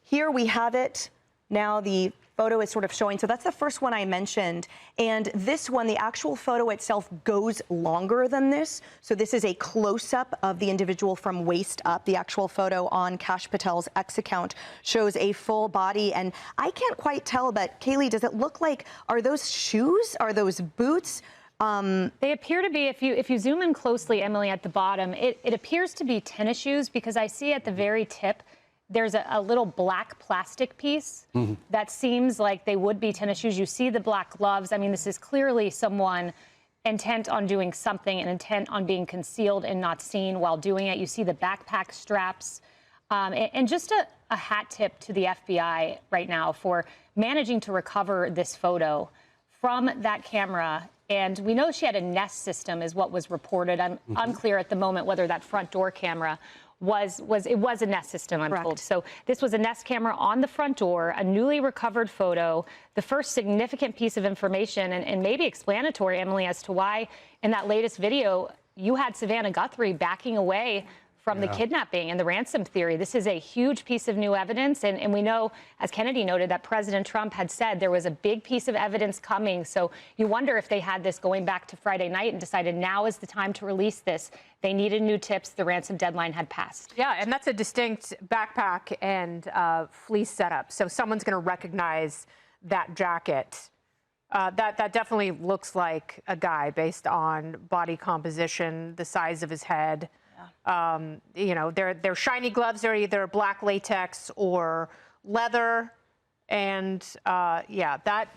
here we have it. Now the photo is sort of showing. So that's the first one I mentioned. And this one, the actual photo itself goes longer than this. So this is a close-up of the individual from waist up. The actual photo on Kash Patel's X account shows a full body. And I can't quite tell, but Kaylee, does it look like, are those shoes? Are those boots? They appear to be, if you zoom in closely, Emily, at the bottom, it appears to be tennis shoes, because I see at the very tip, there's a little black plastic piece that seems like they would be tennis shoes. You see the black gloves. I mean, this is clearly someone intent on doing something and intent on being concealed and not seen while doing it. You see the backpack straps. And just a hat tip to the FBI right now for managing to recover this photo from that camera. And we know she had a Nest system, is what was reported. I'm unclear at the moment whether that front door camera was a Nest system, I'm told. So this was a Nest camera on the front door, a newly recovered photo, the first significant piece of information, and maybe explanatory, Emily, as to why in that latest video you had Savannah Guthrie backing away from the kidnapping and the ransom theory. This is a huge piece of new evidence. And we know, as Kennedy noted, that President Trump had said there was a big piece of evidence coming. So you wonder if they had this going back to Friday night and decided now is the time to release this. They needed new tips. The ransom deadline had passed. Yeah, and that's a distinct backpack and fleece setup. So someone's going to recognize that jacket. That definitely looks like a guy based on body composition, the size of his head. You know, they're shiny gloves. They're either black latex or leather. And yeah, that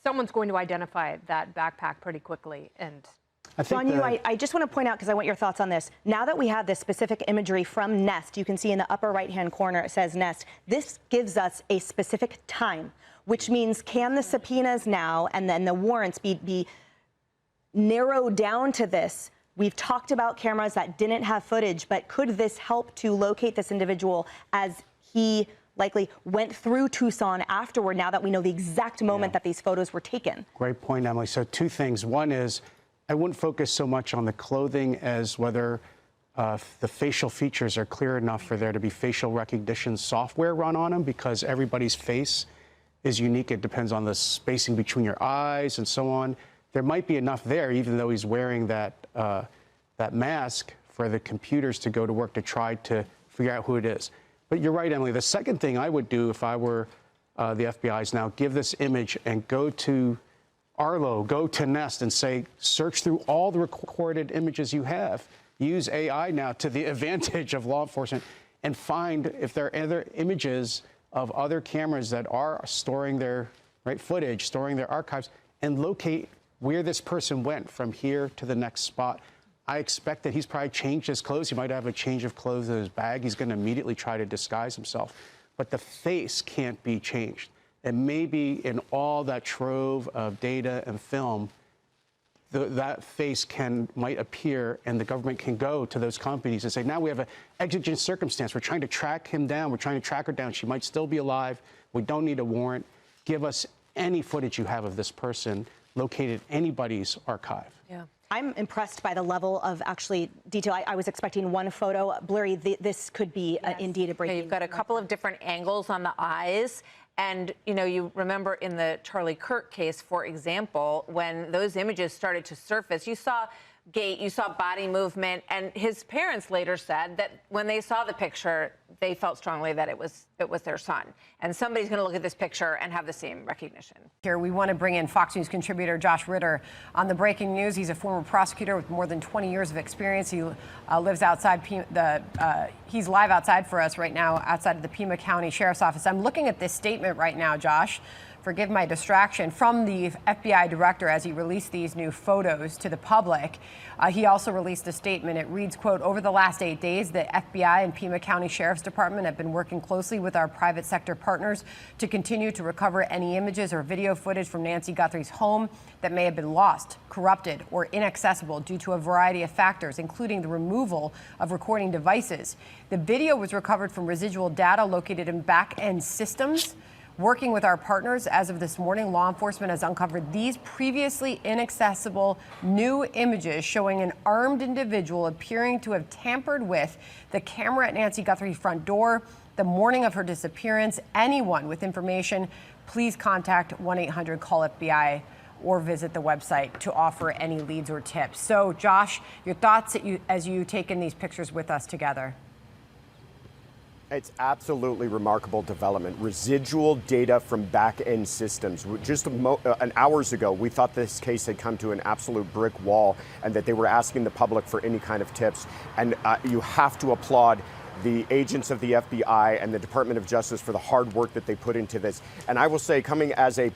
someone's going to identify that backpack pretty quickly. And I just want to point out, because I want your thoughts on this. Now that we have this specific imagery from Nest, you can see in the upper right-hand corner it says Nest. This gives us a specific time, which means can the subpoenas now and then the warrants be narrowed down to this? We've talked about cameras that didn't have footage, but could this help to locate this individual as he likely went through Tucson afterward, now that we know the exact moment that these photos were taken? Great point, Emily. So two things. One is I wouldn't focus so much on the clothing as whether the facial features are clear enough for there to be facial recognition software run on them, because everybody's face is unique. It depends on the spacing between your eyes and so on. There might be enough there, even though he's wearing that mask, for the computers to go to work to try to figure out who it is. But you're right, Emily. The second thing I would do if I were the FBI is now give this image and go to Arlo, go to Nest and say, search through all the recorded images you have. Use AI now to the advantage of law enforcement and find if there are other images of other cameras that are storing their footage, storing their archives, and locate where this person went from here to the next spot. I expect that he's probably changed his clothes. He might have a change of clothes in his bag. He's going to immediately try to disguise himself. But the face can't be changed. And maybe in all that trove of data and film, that face might appear, and the government can go to those companies and say, now we have an exigent circumstance. We're trying to track him down. We're trying to track her down. She might still be alive. We don't need a warrant. Give us any footage you have of this person located in anybody's archive. Yeah. I'm impressed by the level of actually detail. I was expecting one photo. Blurry, this could be indeed a breaking. You've got a couple of different angles on the eyes. And, you know, you remember in the Charlie Kirk case, for example, when those images started to surface, you saw gait, you saw body movement, and his parents later said that when they saw the picture, they felt strongly that it was their son. And somebody's going to look at this picture and have the same recognition. Here, we want to bring in Fox News contributor Josh Ritter on the breaking news. He's a former prosecutor with more than 20 years of experience. He lives outside he's live outside for us right now, outside of the Pima County Sheriff's Office. I'm looking at this statement right now, Josh. Forgive my distraction, from the FBI director as he released these new photos to the public. He also released a statement. It reads, quote, over the last 8 days, the FBI and Pima County Sheriff's Department have been working closely with our private sector partners to continue to recover any images or video footage from Nancy Guthrie's home that may have been lost, corrupted, or inaccessible due to a variety of factors, including the removal of recording devices. The video was recovered from residual data located in back-end systems. Working with our partners, as of this morning, law enforcement has uncovered these previously inaccessible new images showing an armed individual appearing to have tampered with the camera at Nancy Guthrie's front door, the morning of her disappearance. Anyone with information, please contact 1-800-CALL-FBI or visit the website to offer any leads or tips. So, Josh, your thoughts as you take in these pictures with us together. It's absolutely remarkable development. Residual data from back-end systems. Just an hours ago, we thought this case had come to an absolute brick wall and that they were asking the public for any kind of tips. And you have to applaud the agents of the FBI and the Department of Justice for the hard work that they put into this. And I will say, coming as a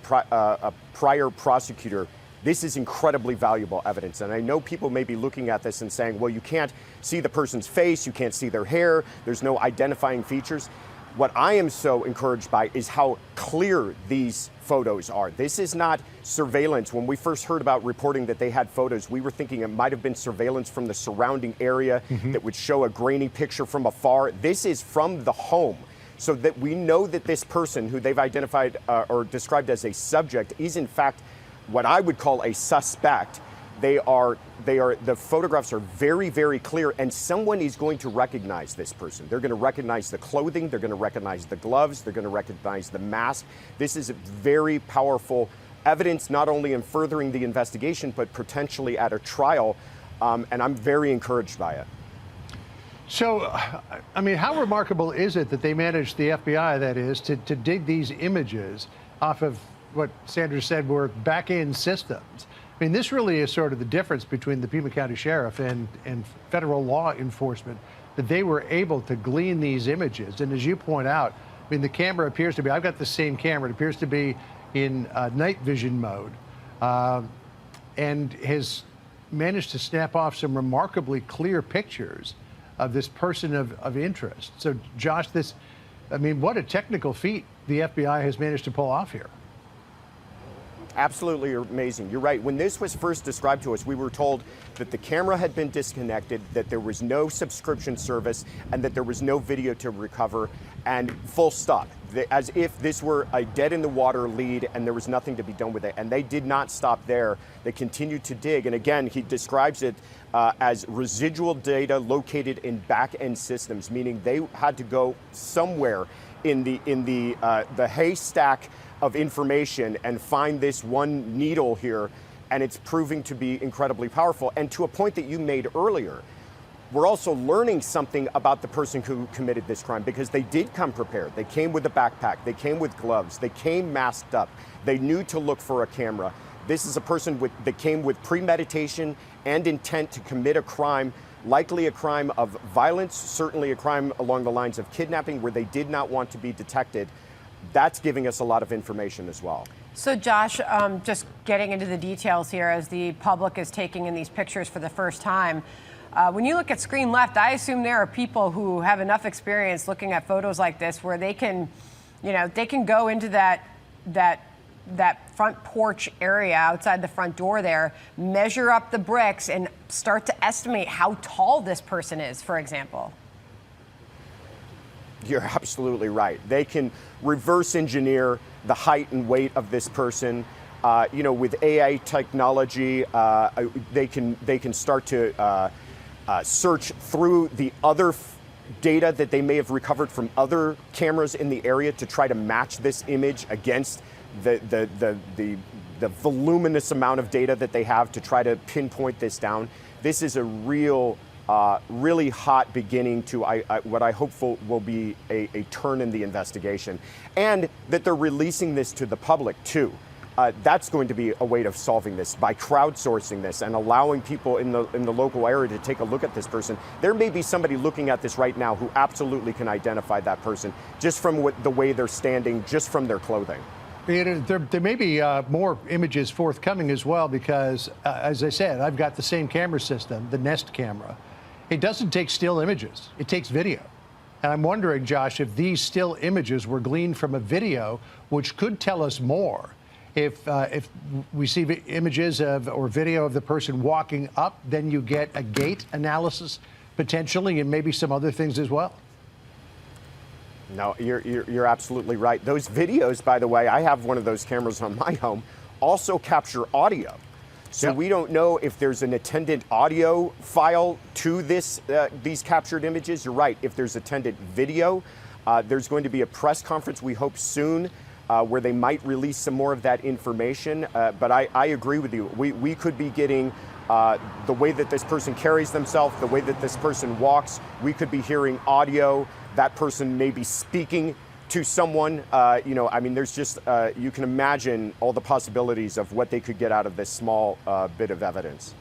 prior prosecutor, this is incredibly valuable evidence. And I know people may be looking at this and saying, well, you can't see the person's face, you can't see their hair, there's no identifying features. What I am so encouraged by is how clear these photos are. This is not surveillance. When we first heard about reporting that they had photos, we were thinking it might have been surveillance from the surrounding area that would show a grainy picture from afar. This is from the home, so that we know that this person who they've identified or described as a subject is in fact what I would call a suspect. The photographs are very, very clear, and someone is going to recognize this person. They're going to recognize the clothing, they're going to recognize the gloves, they're going to recognize the mask. This is very powerful evidence, not only in furthering the investigation, but potentially at a trial, and I'm very encouraged by it. So, I mean, how remarkable is it that they managed, the FBI that is, to dig these images off of what Sandra said were back-end systems? I mean, this really is sort of the difference between the Pima County Sheriff and federal law enforcement, that they were able to glean these images. And as you point out, I mean, the camera appears to be, I've got the same camera, it appears to be in night vision mode, and has managed to snap off some remarkably clear pictures of this person of interest. So, Josh, I mean, what a technical feat the FBI has managed to pull off here. Absolutely amazing. You're right. When this was first described to us, we were told that the camera had been disconnected, that there was no subscription service, and that there was no video to recover, and full stop. As if this were a dead-in-the-water lead and there was nothing to be done with it. And they did not stop there. They continued to dig. And again, he describes it as residual data located in back-end systems, meaning they had to go somewhere in the haystack of information and find this one needle here, and it's proving to be incredibly powerful. And to a point that you made earlier, we're also learning something about the person who committed this crime, because they did come prepared. They came with a backpack, they came with gloves, they came masked up, they knew to look for a camera. This is a person that came with premeditation and intent to commit a crime, likely a crime of violence, certainly a crime along the lines of kidnapping where they did not want to be detected. That's giving us a lot of information as well. So, Josh, just getting into the details here as the public is taking in these pictures for the first time. When you look at screen left, I assume there are people who have enough experience looking at photos like this where they can, they can go into that front porch area outside the front door there, measure up the bricks, and start to estimate how tall this person is, for example. You're absolutely right. They can reverse engineer the height and weight of this person. With AI technology, they can start to search through the other data that they may have recovered from other cameras in the area to try to match this image against the voluminous amount of data that they have to try to pinpoint this down. This is a really hot beginning to what I hope will be a turn in the investigation, and that they're releasing this to the public too. That's going to be a way of solving this, by crowdsourcing this and allowing people in the local area to take a look at this person. There may be somebody looking at this right now who absolutely can identify that person just from the way they're standing, just from their clothing. There may be more images forthcoming as well, because, as I said, I've got the same camera system, the Nest camera. It doesn't take still images, it takes video. And I'm wondering, Josh, if these still images were gleaned from a video, which could tell us more. If we see images or video of the person walking up, then you get a gait analysis potentially, and maybe some other things as well. No, you're absolutely right. Those videos, by the way, I have one of those cameras on my home, also capture audio. So we don't know if there's an attendant audio file to these captured images. You're right. If there's attendant video, There's going to be a press conference, we hope soon, where they might release some more of that information. But I agree with you. We could be getting the way that this person carries themselves, the way that this person walks. We could be hearing audio. That person may be speaking to someone. I mean, there's just, you can imagine all the possibilities of what they could get out of this small bit of evidence.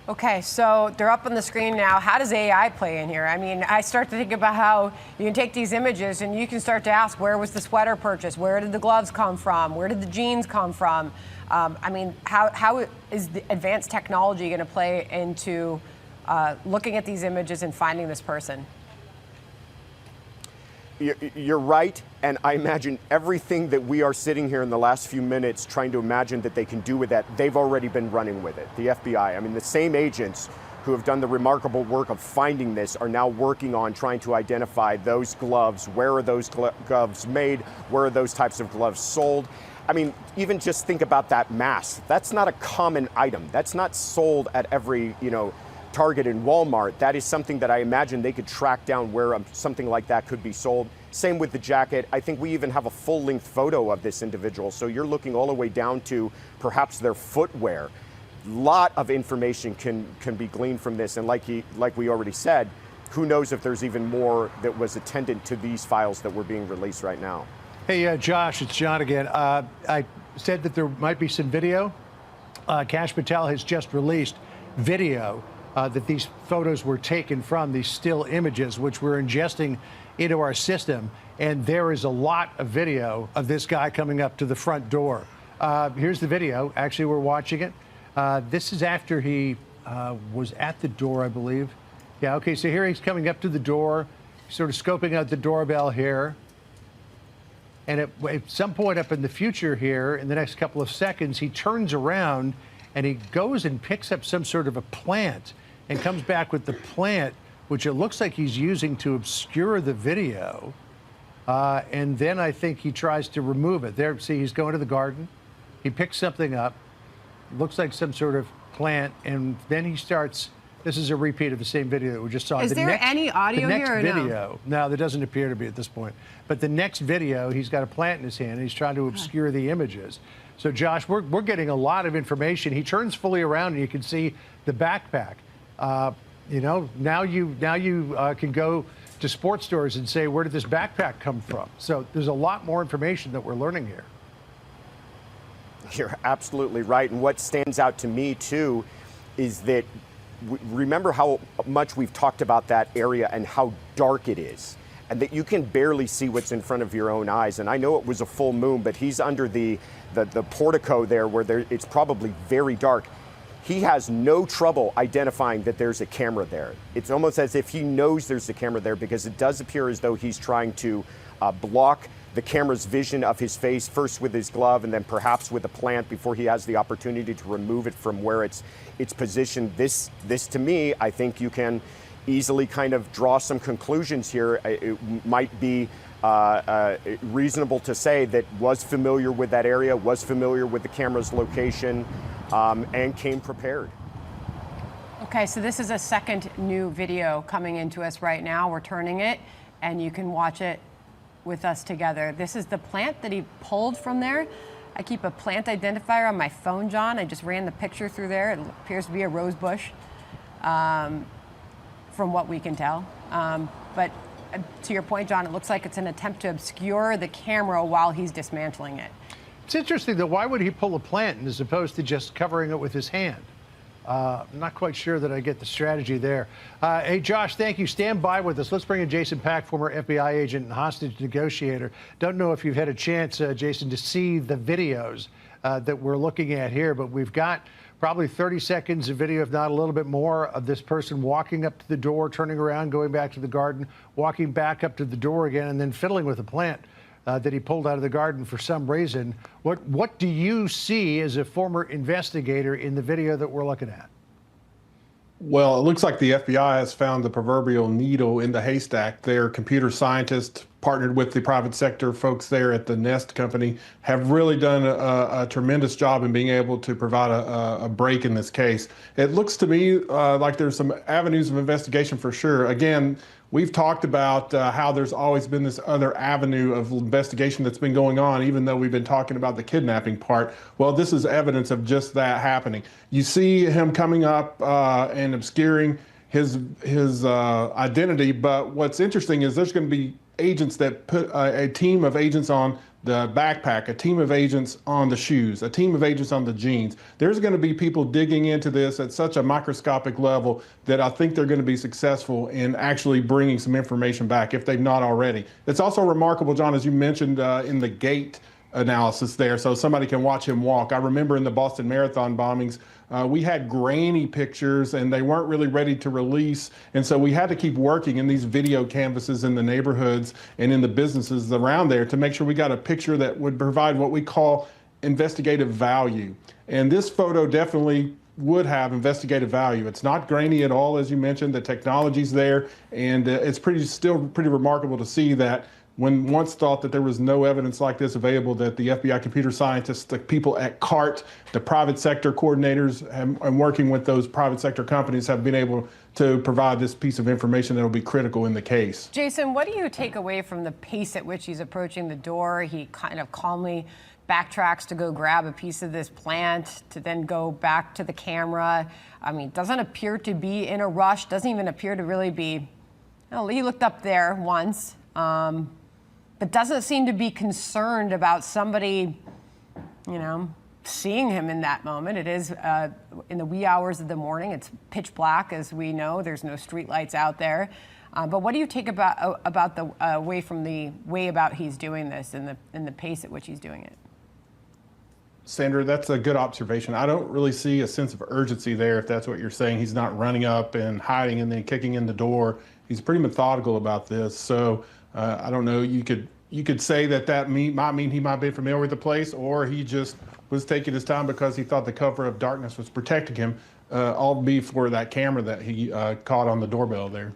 Okay, so they're up on the screen now. How does AI play in here? I mean, I start to think about how you can take these images and you can start to ask, where was the sweater purchased? Where did the gloves come from? Where did the jeans come from? I mean, how is the advanced technology going to play into looking at these images and finding this person? You're right, and I imagine everything that we are sitting here in the last few minutes trying to imagine that they can do with that, they've already been running with it. The FBI, I mean, the same agents who have done the remarkable work of finding this are now working on trying to identify those gloves. Where are those gloves made? Where are those types of gloves sold? I mean, even just think about that mask. That's not a common item. That's not sold at every, Target and Walmart. That is something that I imagine they could track down where something like that could be sold. Same with the jacket. I think we even have a full-length photo of this individual. So you're looking all the way down to perhaps their footwear. A lot of information can be gleaned from this. And like we already said, who knows if there's even more that was attendant to these files that were being released right now. Hey, Josh, it's John again. I said that there might be some video. Kash Patel has just released video that these photos were taken from, these still images, which we're ingesting into our system. And there is a lot of video of this guy coming up to the front door. Here's the video. Actually, we're watching it. This is after he was at the door, I believe. Yeah, okay, so here he's coming up to the door, sort of scoping out the doorbell here. And at some point up in the future here, in the next couple of seconds, he turns around and he goes and picks up some sort of a plant and comes back with the plant, which it looks like he's using to obscure the video. And then I think he tries to remove it. There, see, he's going to the garden. He picks something up, looks like some sort of plant, and then he starts. This is a repeat of the same video that we just saw. Is there any audio here or no? The next video, no, there doesn't appear to be at this point. But the next video, he's got a plant in his hand, and he's trying to obscure the images. So, Josh, we're getting a lot of information. He turns fully around, and you can see the backpack. Now you can go to sports stores and say, where did this backpack come from? So there's a lot more information that we're learning here. You're absolutely right. And what stands out to me, too, is that remember how much we've talked about that area and how dark it is, and that you can barely see what's in front of your own eyes. And I know it was a full moon, but he's under the portico there where it's probably very dark. He has no trouble identifying that there's a camera there. It's almost as if he knows there's a camera there, because it does appear as though he's trying to block the camera's vision of his face, first with his glove and then perhaps with a plant, before he has the opportunity to remove it from where it's positioned. This to me, I think you can easily kind of draw some conclusions here. It might be reasonable to say that was familiar with that area, was familiar with the camera's location, and came prepared. Okay, so this is a second new video coming into us right now. We're turning it, and you can watch it with us together. This is the plant that he pulled from there. I keep a plant identifier on my phone, John. I just ran the picture through there. It appears to be a rose bush, from what we can tell. But to your point, John, it looks like it's an attempt to obscure the camera while he's dismantling it. It's interesting, though. Why would he pull a plant as opposed to just covering it with his hand? I'm not quite sure that I get the strategy there. Hey, Josh, thank you. Stand by with us. Let's bring in Jason Pack, former FBI agent and hostage negotiator. Don't know if you've had a chance, Jason, to see the videos that we're looking at here, but we've got probably 30 seconds of video, if not a little bit more, of this person walking up to the door, turning around, going back to the garden, walking back up to the door again, and then fiddling with a plant that he pulled out of the garden for some reason. What do you see as a former investigator in the video that we're looking at? Well, it looks like the FBI has found the proverbial needle in the haystack. Their computer scientists, partnered with the private sector folks there at the Nest company, have really done a tremendous job in being able to provide a break in this case. It looks to me like there's some avenues of investigation for sure. Again, We've talked about how there's always been this other avenue of investigation that's been going on, even though we've been talking about the kidnapping part. Well, this is evidence of just that happening. You see him coming up and obscuring his identity, but what's interesting is there's going to be agents that put a team of agents on the backpack, a team of agents on the shoes, a team of agents on the jeans. There's going to be people digging into this at such a microscopic level that I think they're going to be successful in actually bringing some information back if they've not already. It's also remarkable, John, as you mentioned in the gait analysis there, so somebody can watch him walk. I remember in the Boston Marathon bombings, we had grainy pictures and they weren't really ready to release. And so we had to keep working in these video canvases in the neighborhoods and in the businesses around there to make sure we got a picture that would provide what we call investigative value. And this photo definitely would have investigative value. It's not grainy at all, as you mentioned. The technology's there, and it's still pretty remarkable to see that when once thought that there was no evidence like this available, that the FBI computer scientists, the people at CART, the private sector coordinators, and working with those private sector companies have been able to provide this piece of information that will be critical in the case. Jason, what do you take away from the pace at which he's approaching the door? He kind of calmly backtracks to go grab a piece of this plant, to then go back to the camera. I mean, doesn't appear to be in a rush, doesn't even appear to really be, he looked up there once. But doesn't seem to be concerned about somebody, seeing him in that moment. It is in the wee hours of the morning. It's pitch black, as we know. There's no street lights out there. But what do you take about the way about he's doing this and the pace at which he's doing it? Sandra, that's a good observation. I don't really see a sense of urgency there, if that's what you're saying. He's not running up and hiding and then kicking in the door. He's pretty methodical about this. So I don't know. You could say that might mean he might be familiar with the place, or he just was taking his time because he thought the cover of darkness was protecting him, all before that camera that he caught on the doorbell there.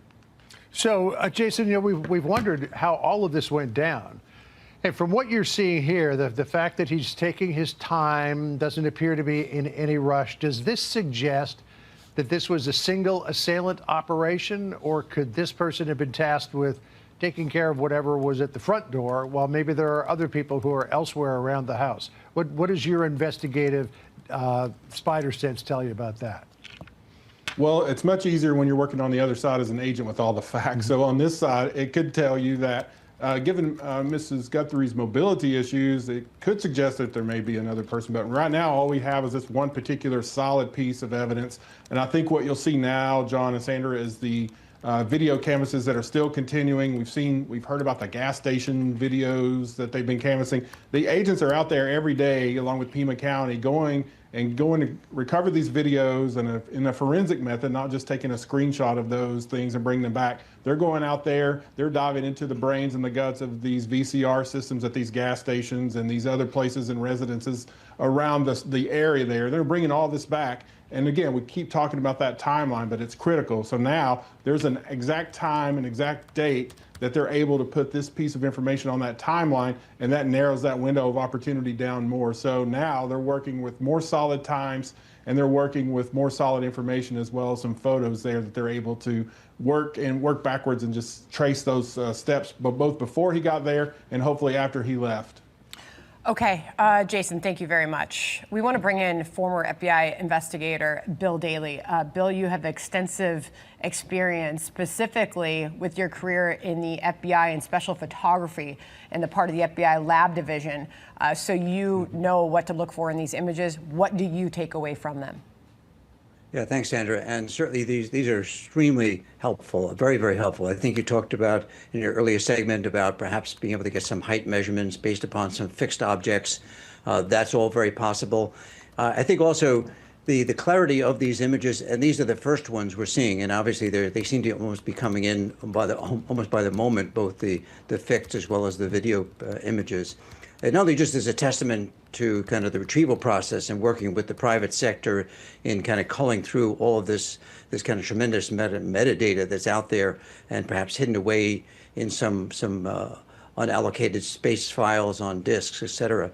So, Jason, we've wondered how all of this went down. And from what you're seeing here, the fact that he's taking his time, doesn't appear to be in any rush, does this suggest that this was a single assailant operation, or could this person have been tasked with taking care of whatever was at the front door, while maybe there are other people who are elsewhere around the house? What does your investigative spider sense tell you about that? Well, it's much easier when you're working on the other side as an agent with all the facts. So on this side, it could tell you that given Mrs. Guthrie's mobility issues, it could suggest that there may be another person. But right now, all we have is this one particular solid piece of evidence. And I think what you'll see now, John and Sandra, is the video canvases that are still continuing. We've heard about the gas station videos that they've been canvassing. The agents are out there every day, along with Pima County, going to recover these videos in a forensic method, not just taking a screenshot of those things and bringing them back. They're going out there, they're diving into the brains and the guts of these VCR systems at these gas stations and these other places and residences around the area there. They're bringing all this back. And again, we keep talking about that timeline, but it's critical. So now there's an exact time, an exact date that they're able to put this piece of information on that timeline, and that narrows that window of opportunity down more. So now they're working with more solid times, and they're working with more solid information, as well as some photos there that they're able to work backwards and just trace those steps, but both before he got there and hopefully after he left. Okay, Jason, thank you very much. We want to bring in former FBI investigator Bill Daley. Bill, you have extensive experience, specifically with your career in the FBI and special photography and the part of the FBI lab division. So you know what to look for in these images. What do you take away from them? Yeah, thanks, Sandra. And certainly these are extremely helpful, very, very helpful. I think you talked about in your earlier segment about perhaps being able to get some height measurements based upon some fixed objects. That's all very possible. I think also the clarity of these images, and these are the first ones we're seeing, and obviously they seem to almost be coming in almost by the moment, both the fixed as well as the video images. And not only just as a testament to kind of the retrieval process and working with the private sector in kind of culling through all of this kind of tremendous metadata that's out there and perhaps hidden away in some unallocated space files on disks, et cetera.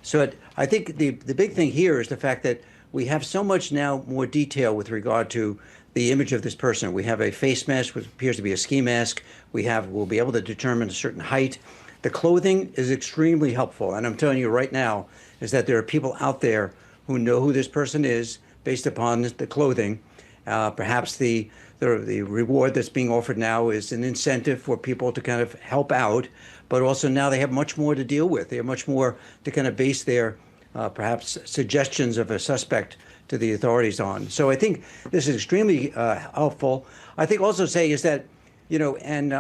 So I think the big thing here is the fact that we have so much now more detail with regard to the image of this person. We have a face mask, which appears to be a ski mask. We'll be able to determine a certain height. The clothing is extremely helpful. And I'm telling you right now is that there are people out there who know who this person is based upon the clothing. Perhaps the reward that's being offered now is an incentive for people to kind of help out, but also now they have much more to deal with. They have much more to kind of base their perhaps suggestions of a suspect to the authorities on. So I think this is extremely helpful. I think also say is that, and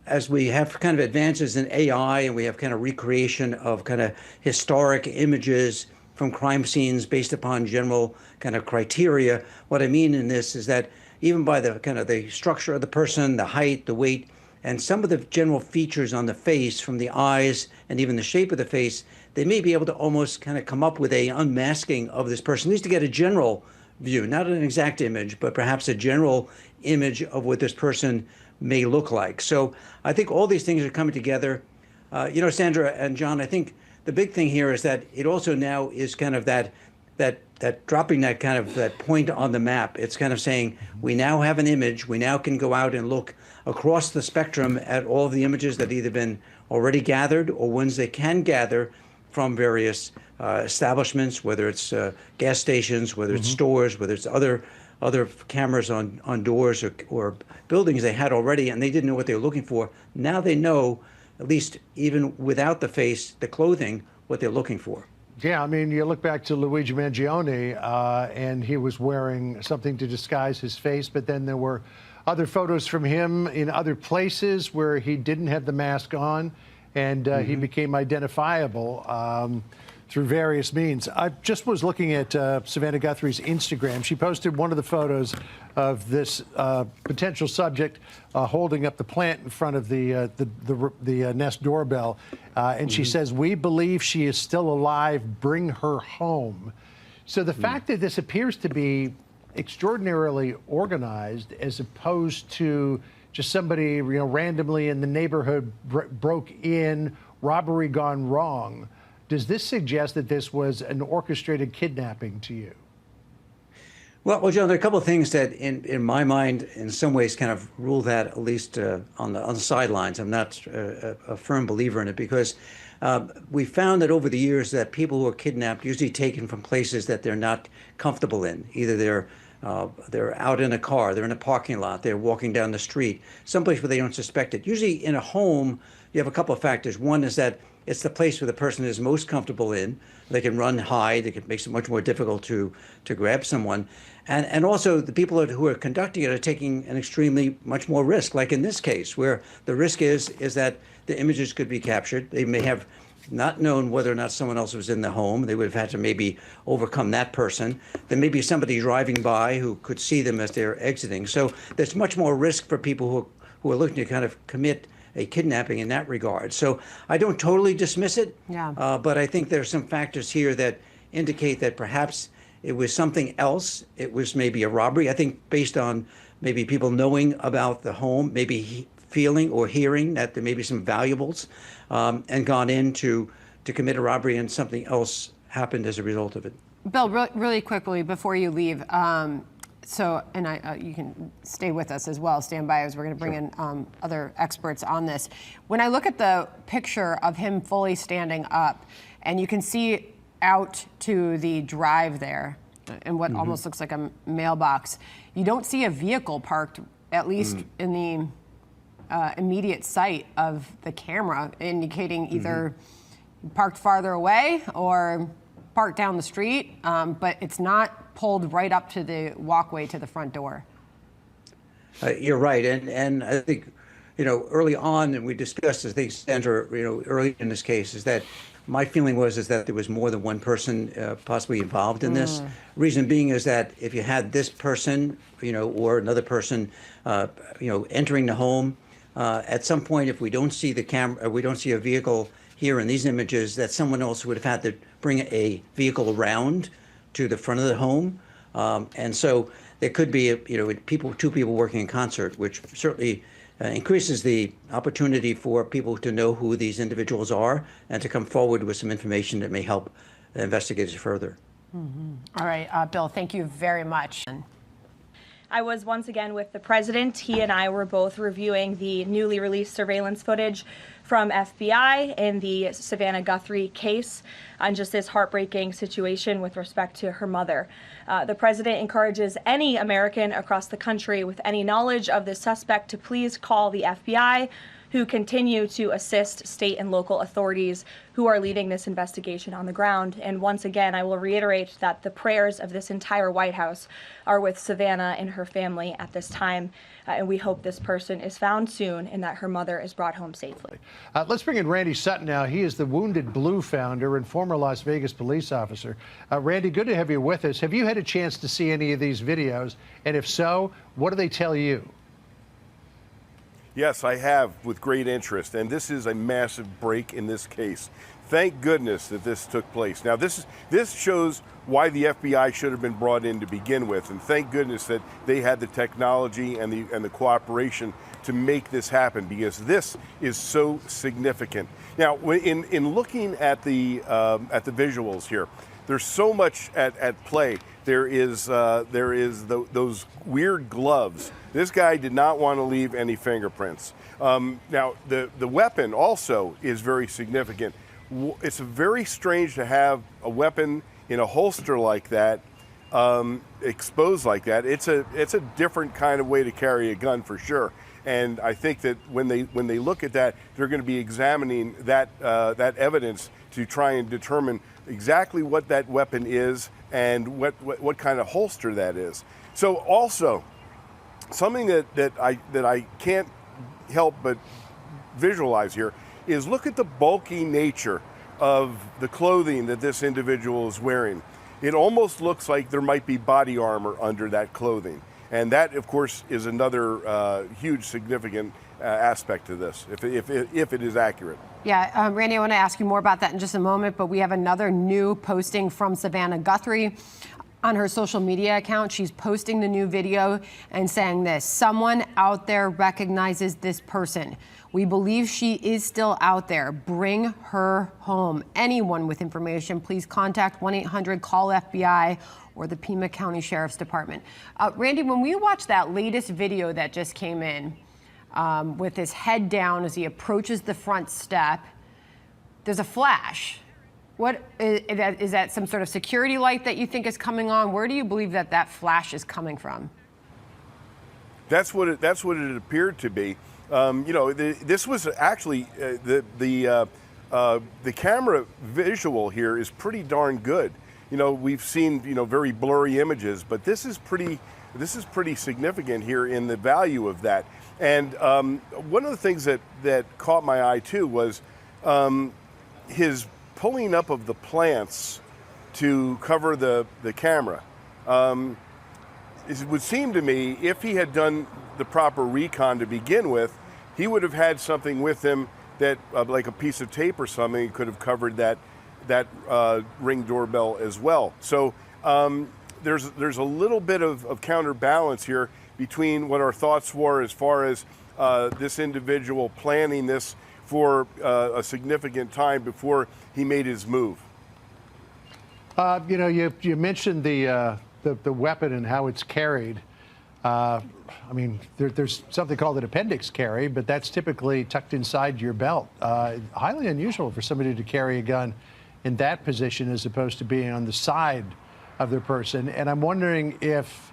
as we have kind of advances in AI and we have kind of recreation of kind of historic images from crime scenes based upon general kind of criteria, what I mean in this is that even by the kind of the structure of the person, the height, the weight, and some of the general features on the face, from the eyes and even the shape of the face, they may be able to almost kind of come up with a unmasking of this person, at least to get a general view, not an exact image, but perhaps a general image of what this person may look like. So I think all these things are coming together. Sandra and John, I think the big thing here is that it also now is kind of that dropping that kind of that point on the map. It's kind of saying we now have an image. We now can go out and look across the spectrum at all of the images that either been already gathered or ones they can gather from various establishments, whether it's gas stations, whether it's stores, whether it's other cameras on doors or buildings they had already, and they didn't know what they were looking for. Now they know, at least even without the face, the clothing, what they're looking for. Yeah, I mean, you look back to Luigi Mangione, and he was wearing something to disguise his face, but then there were other photos from him in other places where he didn't have the mask on, and he became identifiable through various means. I just was looking at Savannah Guthrie's Instagram. She posted one of the photos of this potential subject holding up the plant in front of the Nest doorbell, and she says, "We believe she is still alive. Bring her home." So the fact that this appears to be extraordinarily organized, as opposed to just somebody randomly in the neighborhood broke in, robbery gone wrong. Does this suggest that this was an orchestrated kidnapping to you? Well, John, there are a couple of things that, in my mind, in some ways, kind of rule that, at least on the sidelines. I'm not a firm believer in it because we found that over the years that people who are kidnapped usually taken from places that they're not comfortable in. Either they're out in a car, they're in a parking lot, they're walking down the street, someplace where they don't suspect it. Usually in a home, you have a couple of factors. One is that it's the place where the person is most comfortable in. They can run, hide. It makes it much more difficult to grab someone. And also the people who are conducting it are taking an extremely much more risk, like in this case, where the risk is that the images could be captured. They may have not known whether or not someone else was in the home. They would have had to maybe overcome that person. There may be somebody driving by who could see them as they're exiting. So there's much more risk for people who are looking to kind of commit a kidnapping in that regard. So I don't totally dismiss it, but I think there are some factors here that indicate that perhaps it was something else. It was maybe a robbery. I think based on maybe people knowing about the home, maybe feeling or hearing that there may be some valuables, and gone in to commit a robbery, and something else happened as a result of it. Bill, really quickly before you leave, you can stay with us as well, stand by, as we're going to bring in other experts on this. When I look at the picture of him fully standing up, and you can see out to the drive there, and what almost looks like a mailbox, you don't see a vehicle parked, at least in the immediate sight of the camera, indicating either parked farther away or parked down the street, but it's not pulled right up to the walkway to the front door. You're right, and I think, early on, and we discussed, I think, Sandra, early in this case, is that my feeling was that there was more than one person possibly involved in this. Reason being is that if you had this person, or another person, entering the home, at some point, if we don't see the camera, we don't see a vehicle here in these images, that someone else would have had to bring a vehicle around to the front of the home. And so there could be, two people working in concert, which certainly increases the opportunity for people to know who these individuals are and to come forward with some information that may help investigators further. All right, Bill, thank you very much. I was once again with the president. He and I were both reviewing the newly released surveillance footage from FBI in the Savannah Guthrie case on just this heartbreaking situation with respect to her mother. The president encourages any American across the country with any knowledge of this suspect to please call the FBI, who continue to assist state and local authorities who are leading this investigation on the ground. And once again, I will reiterate that the prayers of this entire White House are with Savannah and her family at this time. And we hope this person is found soon and that her mother is brought home safely. Let's bring in Randy Sutton now. He is the Wounded Blue founder and former Las Vegas police officer. Randy, good to have you with us. Have you had a chance to see any of these videos? And if so, what do they tell you? Yes, I have, with great interest, and this is a massive break in this case. Thank goodness that this took place. Now, this shows why the FBI should have been brought in to begin with, and thank goodness that they had the technology and the cooperation to make this happen, because this is so significant. Now, in looking at the visuals here, there's so much at play. There is those weird gloves. This guy did not want to leave any fingerprints. Now, the weapon also is very significant. It's very strange to have a weapon in a holster like that, exposed like that. It's a different kind of way to carry a gun for sure. And I think that when they look at that, they're going to be examining that evidence to try and determine exactly what that weapon is and what kind of holster that is. So also, something that I can't help but visualize here is look at the bulky nature of the clothing that this individual is wearing. It almost looks like there might be body armor under that clothing. And that, of course, is another huge significant aspect to this, if it is accurate. Yeah, Randy, I want to ask you more about that in just a moment, but we have another new posting from Savannah Guthrie on her social media account. She's posting the new video and saying this: someone out there recognizes this person. We believe she is still out there. Bring her home. Anyone with information, please contact 1-800-CALL-FBI or the Pima County Sheriff's Department. Randy, when we watched that latest video that just came in, with his head down as he approaches the front step, there's a flash. What is that? Some sort of security light that you think is coming on? Where do you believe that flash is coming from? That's what it appeared to be. This was actually the camera visual here is pretty darn good. We've seen very blurry images, but this is pretty significant here in the value of that. And one of the things that caught my eye too was his pulling up of the plants to cover the camera. It would seem to me, if he had done the proper recon to begin with, he would have had something with him that, like a piece of tape or something, could have covered that Ring doorbell as well. So there's a little bit of counterbalance here between what our thoughts were as far as this individual planning this for a significant time before he made his move. You mentioned the weapon and how it's carried. There's something called an appendix carry, but that's typically tucked inside your belt. Highly unusual for somebody to carry a gun in that position as opposed to being on the side of the person. And I'm wondering if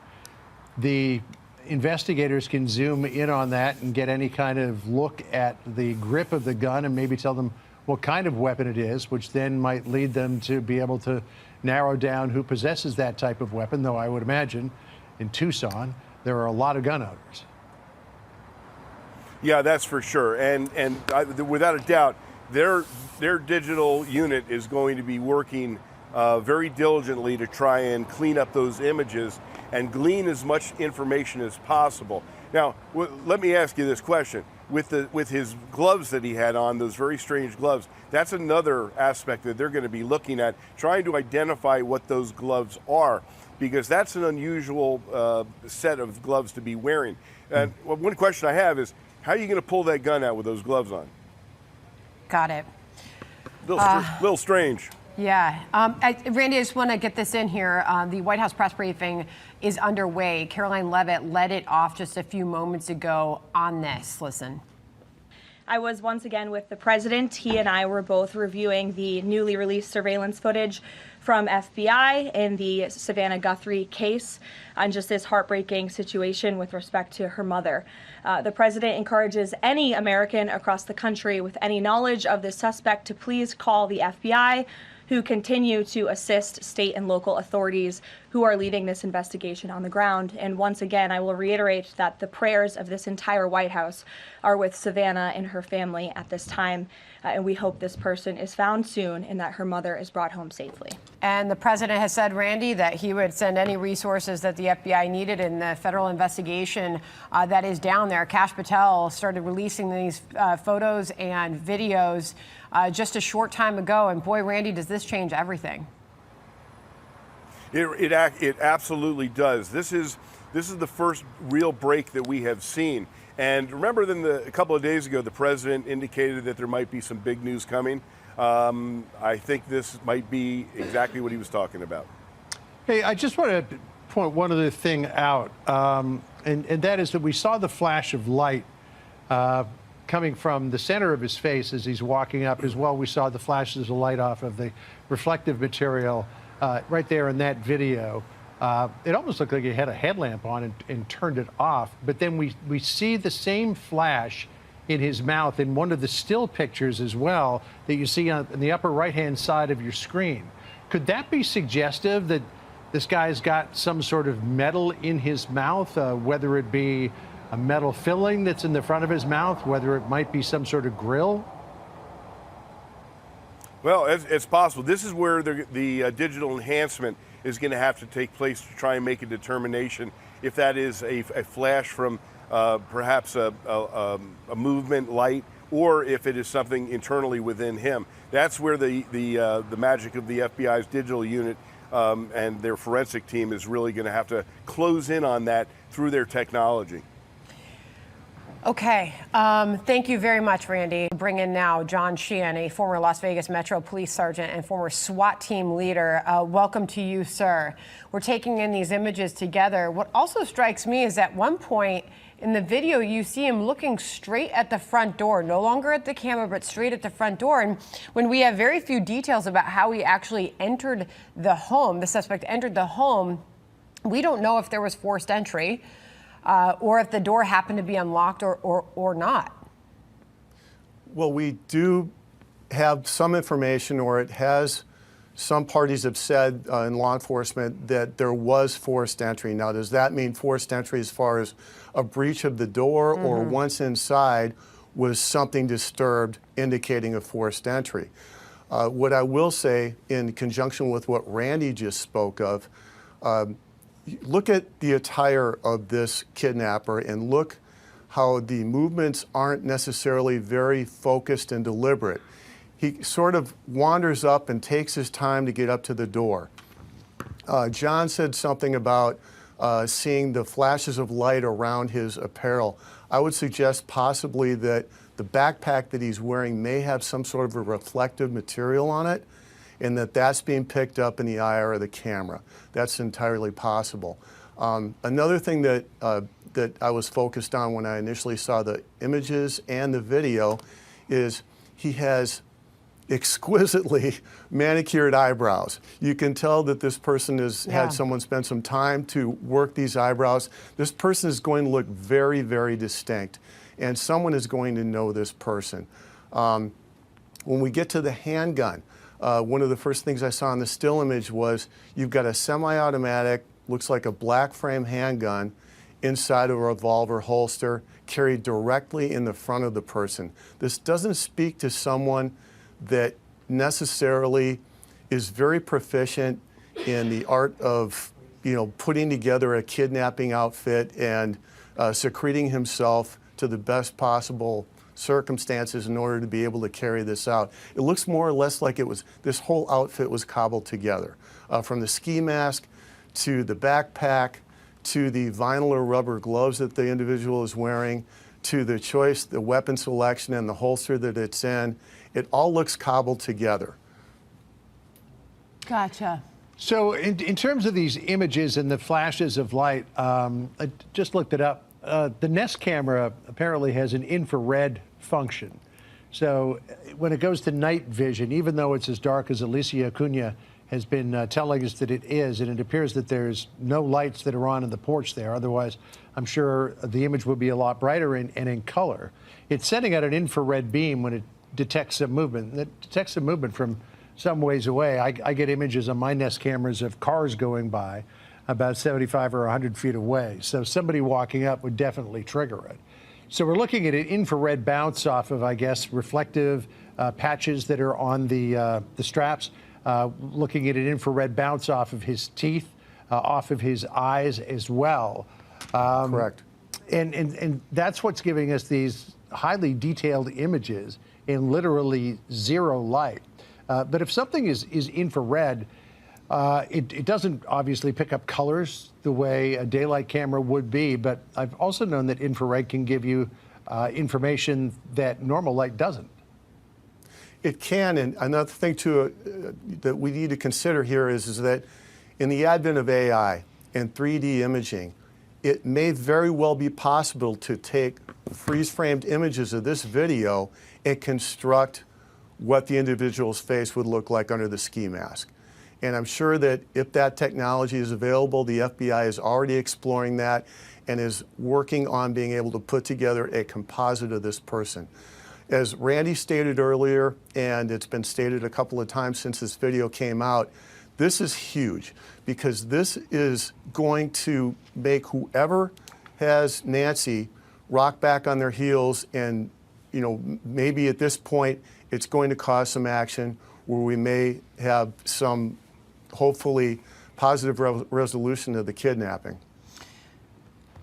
the investigators can zoom in on that and get any kind of look at the grip of the gun and maybe tell them what kind of weapon it is, which then might lead them to be able to narrow down who possesses that type of weapon, though I would imagine in Tucson there are a lot of gun owners. Yeah, that's for sure. And without a doubt, their digital unit is going to be working very diligently to try and clean up those images and glean as much information as possible. Now, let me ask you this question. With his gloves that he had on, those very strange gloves, that's another aspect that they're going to be looking at, trying to identify what those gloves are, because that's an unusual set of gloves to be wearing. And one question I have is, how are you going to pull that gun out with those gloves on? Got it. Little strange. Yeah. Randy, I just want to get this in here. The White House press briefing is underway. Caroline Leavitt led it off just a few moments ago on this. Listen. I was once again with the president. He and I were both reviewing the newly released surveillance footage from FBI in the Savannah Guthrie case on just this heartbreaking situation with respect to her mother. The president encourages any American across the country with any knowledge of this suspect to please call the FBI, who continue to assist state and local authorities who are leading this investigation on the ground. And once again, I will reiterate that the prayers of this entire White House are with Savannah and her family at this time. And we hope this person is found soon and that her mother is brought home safely. And the president has said, Randy, that he would send any resources that the FBI needed in the federal investigation that is down there. Kash Patel started releasing these photos and videos just a short time ago. And boy, Randy, does this change everything? It absolutely does. This is the first real break that we have seen. And remember, a couple of days ago, the president indicated that there might be some big news coming. I think this might be exactly what he was talking about. Hey, I just want to point one other thing out, and that is that we saw the flash of light coming from the center of his face as he's walking up. As well, we saw the flashes of light off of the reflective material right there in that video. It almost looked like he had a headlamp on and turned it off. But then we see the same flash in his mouth in one of the still pictures as well that you see on the upper right-hand side of your screen. Could that be suggestive that this guy's got some sort of metal in his mouth, whether it be a metal filling that's in the front of his mouth, whether it might be some sort of grill? Well, it's possible. This is where the digital enhancement is going to have to take place to try and make a determination if that is a flash from perhaps a movement light, or if it is something internally within him. That's where the magic of the FBI's digital unit and their forensic team is really going to have to close in on that through their technology. Okay, thank you very much, Randy. Bring in now John Sheehan, a former Las Vegas Metro Police Sergeant and former SWAT team leader. Welcome to you, sir. We're taking in these images together. What also strikes me is at one point in the video, you see him looking straight at the front door, no longer at the camera, but straight at the front door. And when we have very few details about how he actually entered the home, the suspect entered the home, we don't know if there was forced entry. Or if the door happened to be unlocked or not. Well, we do have some information, or it has, some parties have said in law enforcement that there was forced entry. Now, does that mean forced entry as far as a breach of the door, or once inside was something disturbed indicating a forced entry? What I will say, in conjunction with what Randy just spoke of, look at the attire of this kidnapper and look how the movements aren't necessarily very focused and deliberate. He sort of wanders up and takes his time to get up to the door. John said something about seeing the flashes of light around his apparel. I would suggest possibly that the backpack that he's wearing may have some sort of a reflective material on it, and that's being picked up in the IR of the camera. That's entirely possible. Another thing that I was focused on when I initially saw the images and the video is he has exquisitely manicured eyebrows. You can tell that this person has had someone spend some time to work these eyebrows. This person is going to look very, very distinct, and someone is going to know this person. When we get to the handgun, one of the first things I saw in the still image was you've got a semi-automatic, looks like a black frame handgun inside of a revolver holster carried directly in the front of the person. This doesn't speak to someone that necessarily is very proficient in the art of, putting together a kidnapping outfit and secreting himself to the best possible circumstances in order to be able to carry this out. It looks more or less like this whole outfit was cobbled together, from the ski mask to the backpack to the vinyl or rubber gloves that the individual is wearing to the choice, the weapon selection and the holster that it's in. It all looks cobbled together. Gotcha. So in terms of these images and the flashes of light, I just looked it up. The Nest camera apparently has an infrared function. So when it goes to night vision, even though it's as dark as Alicia Acuna has been telling us that it is, and it appears that there's no lights that are on in the porch there. Otherwise, I'm sure the image would be a lot brighter and in color. It's sending out an infrared beam when it detects some movement. It detects some movement from some ways away. I get images on my Nest cameras of cars going by about 75 or 100 feet away. So somebody walking up would definitely trigger it. So we're looking at an infrared bounce off of, I guess, reflective patches that are on the straps. Looking at an infrared bounce off of his teeth, off of his eyes as well. Correct. And that's what's giving us these highly detailed images in literally zero light. But if something is infrared, it doesn't obviously pick up colors the way a daylight camera would be. But I've also known that infrared can give you information that normal light doesn't. It can, and another thing too that we need to consider here is that in the advent of AI and 3D imaging, it may very well be possible to take freeze-framed images of this video and construct what the individual's face would look like under the ski mask. And I'm sure that if that technology is available, the FBI is already exploring that and is working on being able to put together a composite of this person. As Randy stated earlier, and it's been stated a couple of times since this video came out, this is huge because this is going to make whoever has Nancy rock back on their heels, and maybe at this point it's going to cause some action where we may have some hopefully positive resolution of the kidnapping.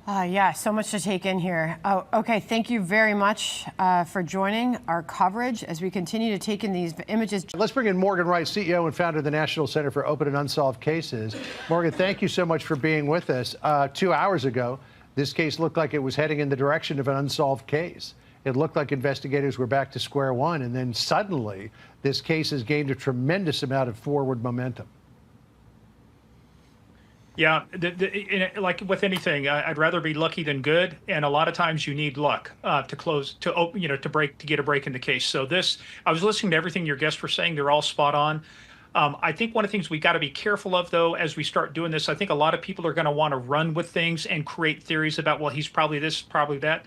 Yeah, so much to take in here. Oh, okay, thank you very much for joining our coverage as we continue to take in these images. Let's bring in Morgan Wright, CEO and founder of the National Center for Open and Unsolved Cases. Morgan, thank you so much for being with us. 2 hours ago, this case looked like it was heading in the direction of an unsolved case. It looked like investigators were back to square one, and then suddenly this case has gained a tremendous amount of forward momentum. Yeah, like with anything, I'd rather be lucky than good, and a lot of times you need luck to get a break in the case. So I was listening to everything your guests were saying; they're all spot on. I think one of the things we got to be careful of, though, as we start doing this, I think a lot of people are going to want to run with things and create theories about, well, he's probably this, probably that.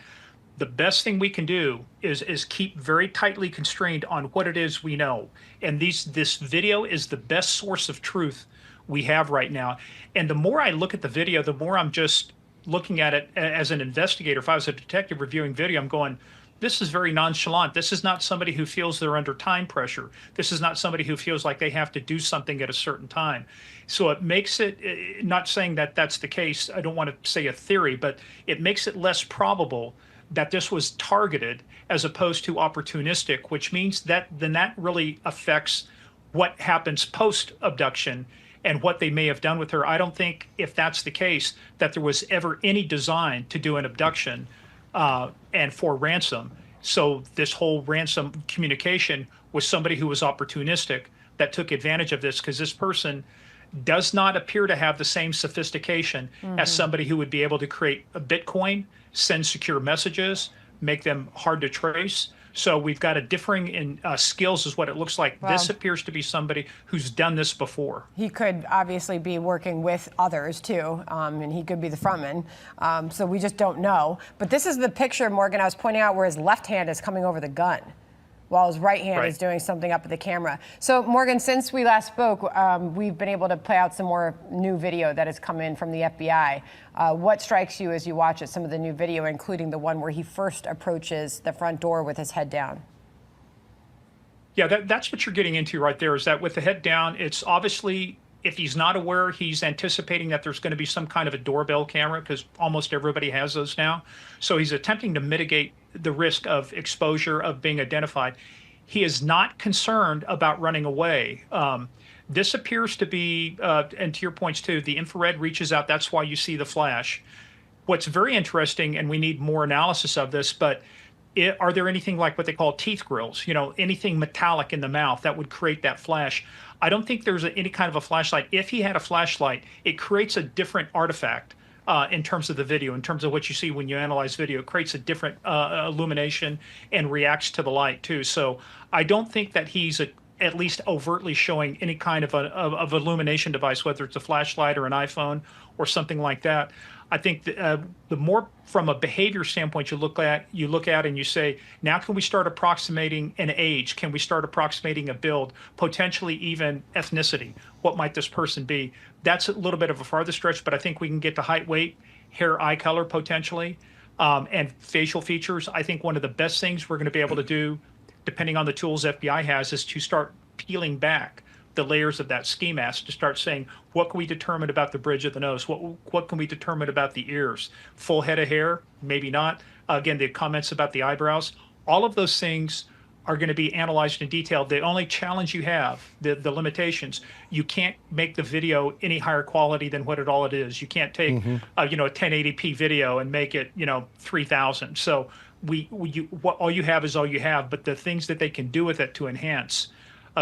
The best thing we can do is keep very tightly constrained on what it is we know, and this video is the best source of truth we have right now. And the more I look at the video, the more I'm just looking at it as an investigator. If I was a detective reviewing video, I'm going, this is very nonchalant. This is not somebody who feels they're under time pressure. This is not somebody who feels like they have to do something at a certain time. So it makes it, not saying that that's the case, I don't want to say a theory, but it makes it less probable that this was targeted as opposed to opportunistic, which means that then that really affects what happens post-abduction and what they may have done with her. I don't think, if that's the case, that there was ever any design to do an abduction and for ransom. So this whole ransom communication was somebody who was opportunistic that took advantage of this, because this person does not appear to have the same sophistication as somebody who would be able to create a Bitcoin, send secure messages, make them hard to trace. So we've got a differing in skills is what it looks like. Wow. This appears to be somebody who's done this before. He could obviously be working with others too, and he could be the frontman. So we just don't know. But this is the picture, Morgan, I was pointing out where his left hand is coming over the gun, while his right hand is doing something up at the camera. So, Morgan, since we last spoke, we've been able to play out some more new video that has come in from the FBI. What strikes you as you watch it, some of the new video, including the one where he first approaches the front door with his head down? Yeah, that's what you're getting into right there, is that with the head down, it's obviously, if he's not aware, he's anticipating that there's going to be some kind of a doorbell camera, because almost everybody has those now. So he's attempting to mitigate the risk of exposure, of being identified. He is not concerned about running away. This appears to be, and to your points too, the infrared reaches out. That's why you see the flash. What's very interesting, and we need more analysis of this, but Are there anything like what they call teeth grills, anything metallic in the mouth that would create that flash? I don't think there's any kind of a flashlight. If he had a flashlight, it creates a different artifact in terms of the video, in terms of what you see when you analyze video. It creates a different illumination and reacts to the light too. So I don't think that he's at least overtly showing any kind of illumination device, whether it's a flashlight or an iPhone or something like that. I think the more from a behavior standpoint you look at and you say, now can we start approximating an age? Can we start approximating a build, potentially even ethnicity? What might this person be? That's a little bit of a farther stretch, but I think we can get to height, weight, hair, eye color potentially, and facial features. I think one of the best things we're going to be able to do, depending on the tools FBI has, is to start peeling back the layers of that ski mask to start saying, what can we determine about the bridge of the nose? What can we determine about the ears? Full head of hair? Maybe not. Again, the comments about the eyebrows. All of those things are going to be analyzed in detail. The only challenge you have, the limitations, you can't make the video any higher quality than what it is. You can't take a 1080p video and make it 3000. So all you have is all you have. But the things that they can do with it to enhance.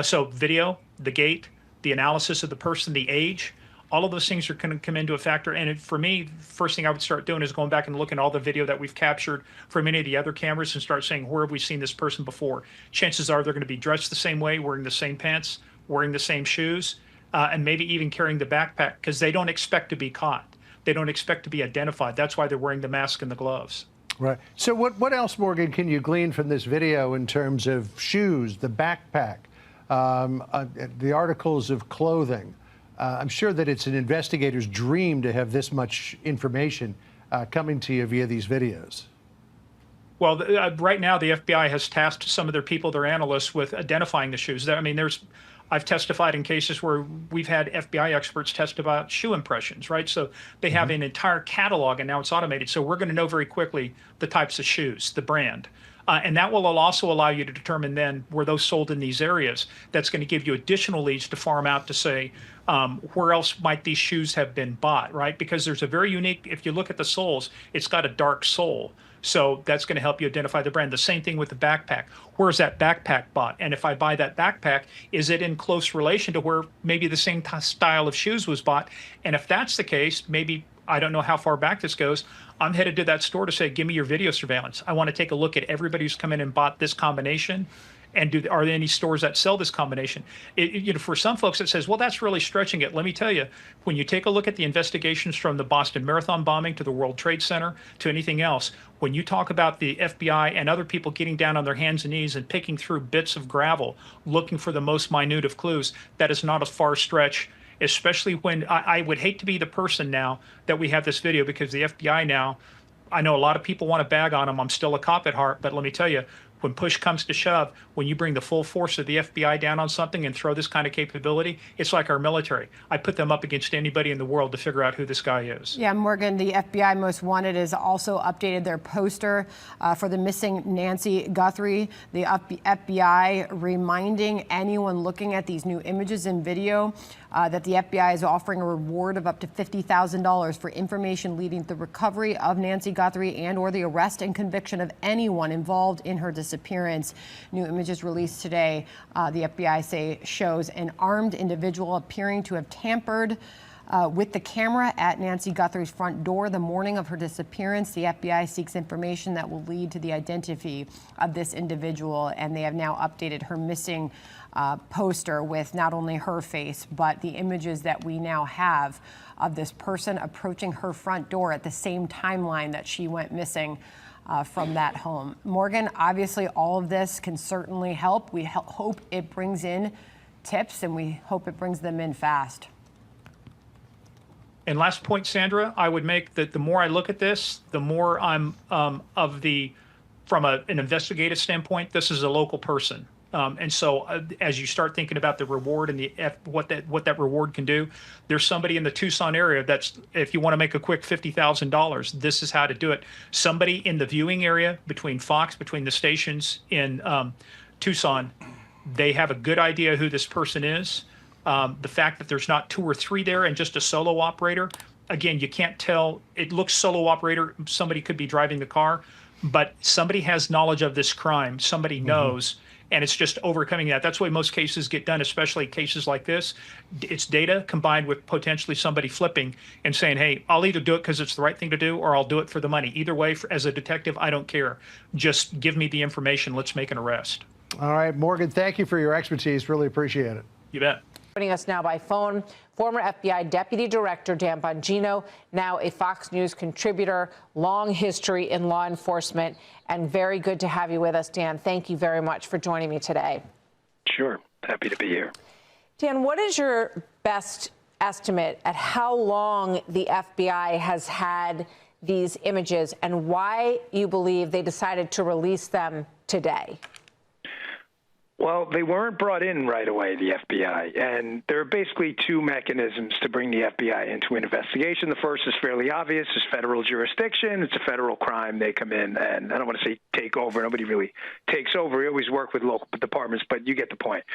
So video, the gait, the analysis of the person, the age, all of those things are going to come into a factor. And for me, first thing I would start doing is going back and looking at all the video that we've captured from any of the other cameras and start saying, where have we seen this person before? Chances are they're going to be dressed the same way, wearing the same pants, wearing the same shoes, and maybe even carrying the backpack, because they don't expect to be caught. They don't expect to be identified. That's why they're wearing the mask and the gloves. Right. So what else, Morgan, can you glean from this video in terms of shoes, the backpack, the articles of clothing? I'm sure that it's an investigator's dream to have this much information coming to you via these videos. Well, right now the FBI has tasked some of their people, their analysts, with identifying the shoes. I mean, I've testified in cases where we've had FBI experts test about shoe impressions, right? So they have an entire catalog, and now it's automated. So we're going to know very quickly the types of shoes, the brand. And that will also allow you to determine then were those sold in these areas. That's going to give you additional leads to farm out to say, where else might these shoes have been bought, right? Because there's a very unique, if you look at the soles, it's got a dark sole. So that's going to help you identify the brand. The same thing with the backpack. Where's that backpack bought? And if I buy that backpack, is it in close relation to where maybe the same style of shoes was bought? And if that's the case, maybe, I don't know how far back this goes, I'm headed to that store to say, give me your video surveillance. I want to take a look at everybody who's come in and bought this combination. And are there any stores that sell this combination? For some folks, it says, well, that's really stretching it. Let me tell you, when you take a look at the investigations from the Boston Marathon bombing to the World Trade Center to anything else, when you talk about the FBI and other people getting down on their hands and knees and picking through bits of gravel, looking for the most minute of clues, that is not a far stretch, especially when I would hate to be the person now that we have this video, because the FBI now, I know a lot of people want to bag on them. I'm still a cop at heart, but let me tell you, when push comes to shove, when you bring the full force of the FBI down on something and throw this kind of capability, it's like our military. I put them up against anybody in the world to figure out who this guy is. Yeah, Morgan, the FBI Most Wanted has also updated their poster for the missing Nancy Guthrie. The FBI reminding anyone looking at these new images and video that the FBI is offering a reward of up to $50,000 for information leading to the recovery of Nancy Guthrie and or the arrest and conviction of anyone involved in her disappearance. New images released today, the FBI say, shows an armed individual appearing to have tampered with the camera at Nancy Guthrie's front door the morning of her disappearance. The FBI seeks information that will lead to the identity of this individual, and they have now updated her missing poster with not only her face, but the images that we now have of this person approaching her front door at the same timeline that she went missing from that home. Morgan, obviously all of this can certainly help. We hope it brings in tips, and we hope it brings them in fast. And last point, Sandra, I would make that the more I look at this, the more I'm from an investigative standpoint, this is a local person. And so as you start thinking about the reward and what that reward can do, there's somebody in the Tucson area that's, if you want to make a quick $50,000, this is how to do it. Somebody in the viewing area between the stations in Tucson, they have a good idea who this person is. The fact that there's not 2 or 3 there and just a solo operator, again, you can't tell. It looks solo operator. Somebody could be driving the car. but somebody has knowledge of this crime, somebody knows, and it's just overcoming that. That's why most cases get done, especially cases like this. It's data combined with potentially somebody flipping and saying, hey, I'll either do it because it's the right thing to do, or I'll do it for the money. Either way, as a detective, I don't care. Just give me the information. Let's make an arrest. All right, Morgan, thank you for your expertise. Really appreciate it. You bet. Joining us now by phone, former FBI Deputy Director Dan Bongino, now a Fox News contributor, long history in law enforcement, and very good to have you with us, Dan. Thank you very much for joining me today. Sure. Happy to be here. Dan, what is your best estimate at how long the FBI has had these images and why you believe they decided to release them today? Well, they weren't brought in right away, the FBI, and there are basically two mechanisms to bring the FBI into an investigation. The first is fairly obvious, is federal jurisdiction. It's a federal crime. They come in, and I don't want to say take over. Nobody really takes over. We always work with local departments, but you get the point.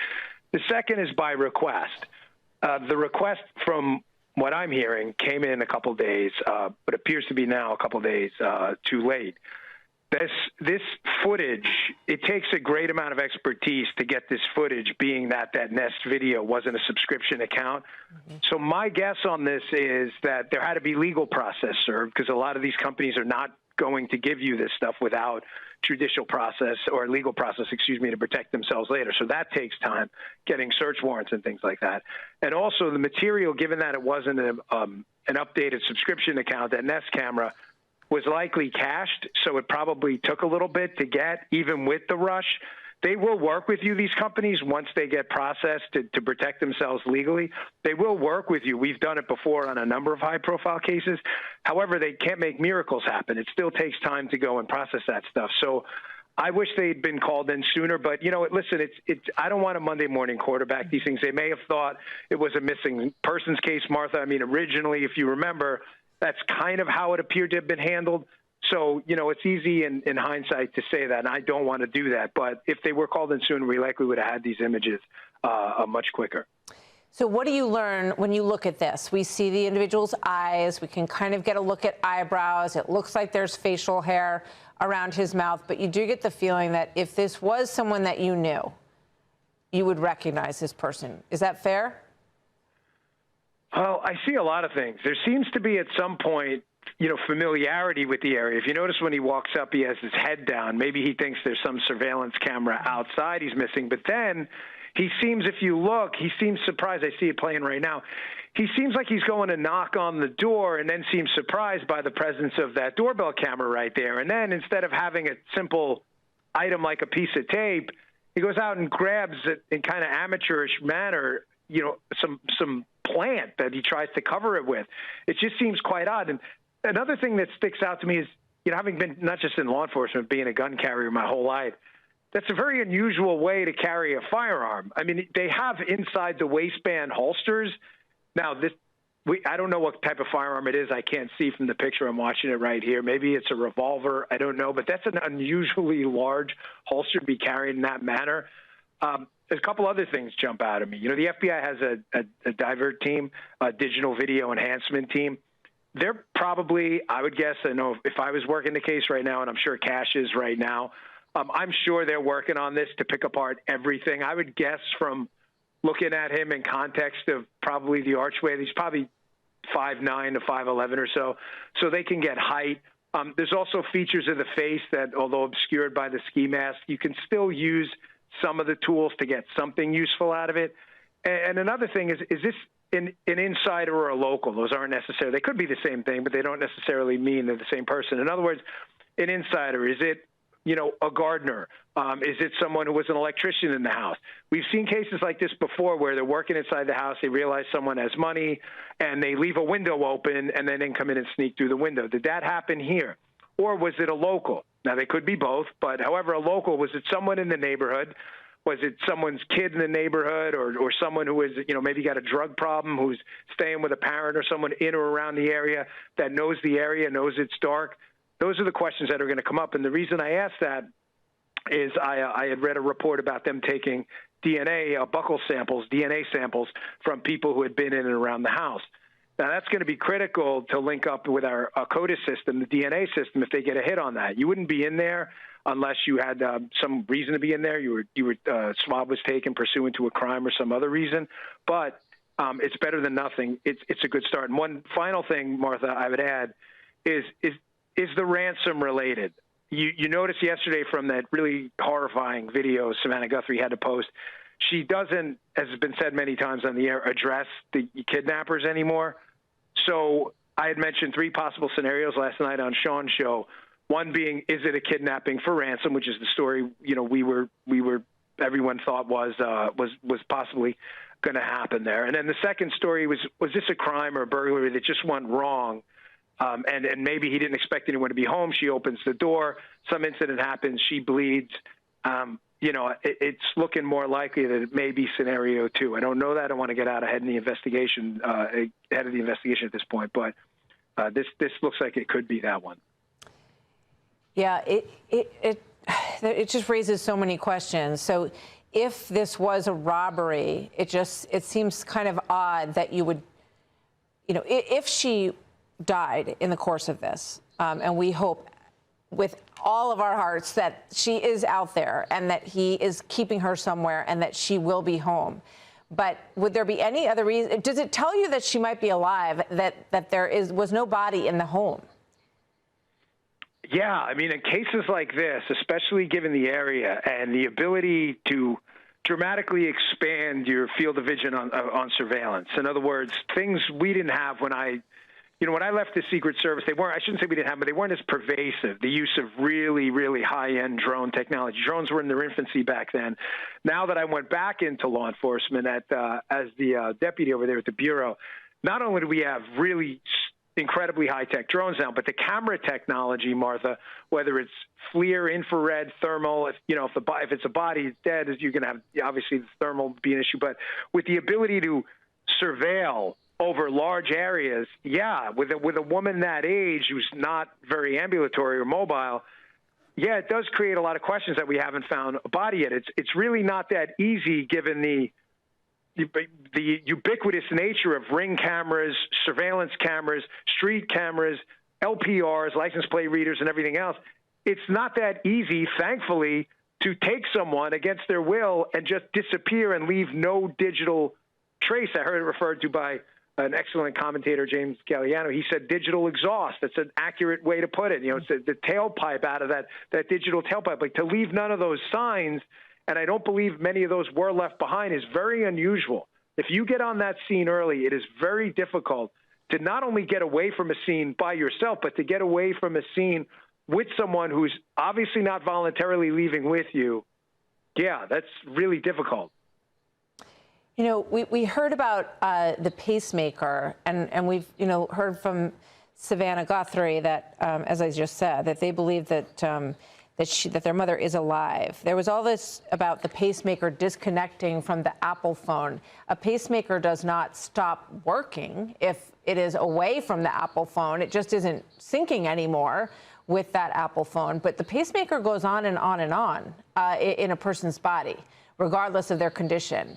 The second is by request. The request, from what I'm hearing, came in a couple days, but appears to be now a couple days too late. This footage, it takes a great amount of expertise to get this footage, being that Nest video wasn't a subscription account. So my guess on this is that there had to be legal process served, because a lot of these companies are not going to give you this stuff without judicial process or legal process, to protect themselves later. So that takes time, getting search warrants and things like that. And also the material, given that it wasn't an updated subscription account, that Nest camera was likely cached, so it probably took a little bit to get, even with the rush. They will work with you, these companies, once they get processed to protect themselves legally. They will work with you. We've done it before on a number of high-profile cases. However, they can't make miracles happen. It still takes time to go and process that stuff. So I wish they'd been called in sooner, but, listen, I don't want a Monday morning quarterback these things. They may have thought it was a missing persons case, Martha. I mean, originally, if you remember, that's kind of how it appeared to have been handled. So, it's easy in hindsight to say that, and I don't want to do that. But if they were called in sooner, we likely would have had these images much quicker. So what do you learn when you look at this? We see the individual's eyes. We can kind of get a look at eyebrows. It looks like there's facial hair around his mouth. But you do get the feeling that if this was someone that you knew, you would recognize this person. Is that fair? Well, I see a lot of things. There seems to be at some point, familiarity with the area. If you notice when he walks up, he has his head down. Maybe he thinks there's some surveillance camera outside he's missing. But then he seems, if you look, he seems surprised. I see it playing right now. He seems like he's going to knock on the door and then seems surprised by the presence of that doorbell camera right there. And then instead of having a simple item like a piece of tape, he goes out and grabs it in kind of amateurish manner, some plant that he tries to cover it with. It just seems quite odd. And another thing that sticks out to me is, having been not just in law enforcement, being a gun carrier my whole life, that's a very unusual way to carry a firearm. I mean, they have inside the waistband holsters. Now, I don't know what type of firearm it is. I can't see from the picture. I'm watching it right here. Maybe it's a revolver. I don't know. But that's an unusually large holster to be carried in that manner. A couple other things jump out at me. The FBI has a divert team, a digital video enhancement team. They're probably, I would guess, I know if I was working the case right now, and I'm sure Cash is right now, I'm sure they're working on this to pick apart everything. I would guess from looking at him in context of probably the archway, he's probably 5'9" to 5'11" or so they can get height. There's also features of the face that, although obscured by the ski mask, you can still use some of the tools to get something useful out of it. And another thing is this an insider or a local? Those aren't necessarily, they could be the same thing, but they don't necessarily mean they're the same person. In other words, an insider, is it, a gardener? Is it someone who was an electrician in the house? We've seen cases like this before where they're working inside the house, they realize someone has money, and they leave a window open and then come in and sneak through the window. Did that happen here? Or was it a local? Now, they could be both, but however, a local, was it someone in the neighborhood? Was it someone's kid in the neighborhood, or someone who is, maybe got a drug problem, who's staying with a parent or someone in or around the area that knows the area, knows it's dark? Those are the questions that are going to come up. And the reason I asked that is I had read a report about them taking DNA samples from people who had been in and around the house. Now, that's going to be critical to link up with our CODIS system, the DNA system, if they get a hit on that. You wouldn't be in there unless you had some reason to be in there. Swab was taken pursuant to a crime or some other reason. But it's better than nothing. It's a good start. And one final thing, Martha, I would add is the ransom related? You noticed yesterday from that really horrifying video Savannah Guthrie had to post, she doesn't, as has been said many times on the air, address the kidnappers anymore. So I had mentioned 3 possible scenarios last night on Sean's show. One being, is it a kidnapping for ransom, which is the story everyone thought was possibly going to happen there. And then the second story was this a crime or a burglary that just went wrong? And maybe he didn't expect anyone to be home. She opens the door. Some incident happens. She bleeds. It's looking more likely that it may be scenario 2. I don't know that. I don't want to get out ahead of the investigation at this point. But this looks like it could be that one. Yeah, it just raises so many questions. So if this was a robbery, it seems kind of odd that you would, if she died in the course of this, and we hope with all of our hearts that she is out there and that he is keeping her somewhere and that she will be home. But would there be any other reason? Does it tell you that she might be alive, that there was no body in the home? Yeah, I mean, in cases like this, especially given the area and the ability to dramatically expand your field of vision on surveillance. In other words, things we didn't have when I left the Secret Service, I shouldn't say we didn't have, but they weren't as pervasive. The use of really, really high-end drone technology. Drones were in their infancy back then. Now that I went back into law enforcement as the deputy over there at the Bureau, not only do we have really incredibly high-tech drones now, but the camera technology, Martha, whether it's FLIR, infrared, thermal, if it's a body, it's dead, as you can have, obviously the thermal would be an issue, but with the ability to surveil over large areas, with a woman that age who's not very ambulatory or mobile, it does create a lot of questions that we haven't found a body yet. It's really not that easy given the ubiquitous nature of ring cameras, surveillance cameras, street cameras, LPRs, license plate readers, and everything else. It's not that easy, thankfully, to take someone against their will and just disappear and leave no digital trace. I heard it referred to by an excellent commentator, James Galliano. He said digital exhaust. That's an accurate way to put it. It's the tailpipe out of that digital tailpipe. Like, to leave none of those signs, and I don't believe many of those were left behind, is very unusual. If you get on that scene early, it is very difficult to not only get away from a scene by yourself, but to get away from a scene with someone who's obviously not voluntarily leaving with you. Yeah, that's really difficult. We heard about the Pacemaker, and we've heard from Savannah Guthrie that, as I just said, that they believe that that their mother is alive. There was all this about the pacemaker disconnecting from the Apple phone. A pacemaker does not stop working if it is away from the Apple phone. It just isn't syncing anymore with that Apple phone. But the pacemaker goes on and on and on in a person's body, regardless of their condition.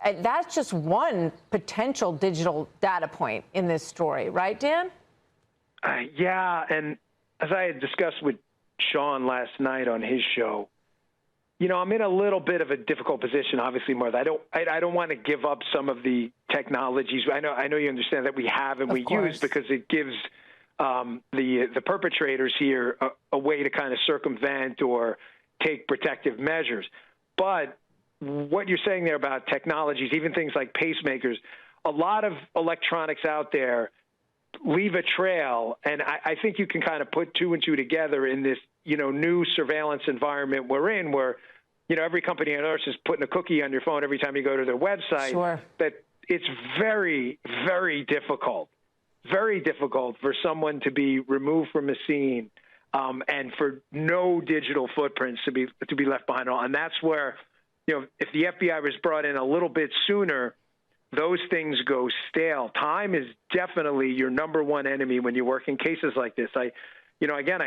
That's just one potential digital data point in this story, right, Dan? Yeah, and as I had discussed with Sean last night on his show, I'm in a little bit of a difficult position, obviously, Martha. I don't want to give up some of the technologies. I know you understand that we have and we use, because it gives the perpetrators here a way to kind of circumvent or take protective measures. But what you're saying there about technologies, even things like pacemakers, a lot of electronics out there leave a trail, and I think you can kind of put 2 and 2 together in this, new surveillance environment we're in, where, every company on earth is putting a cookie on your phone every time you go to their website. Sure. That it's very, very difficult for someone to be removed from a scene, and for no digital footprints to be left behind. And that's where, if the FBI was brought in a little bit sooner, those things go stale. Time is definitely your number one enemy when you work in cases like this. I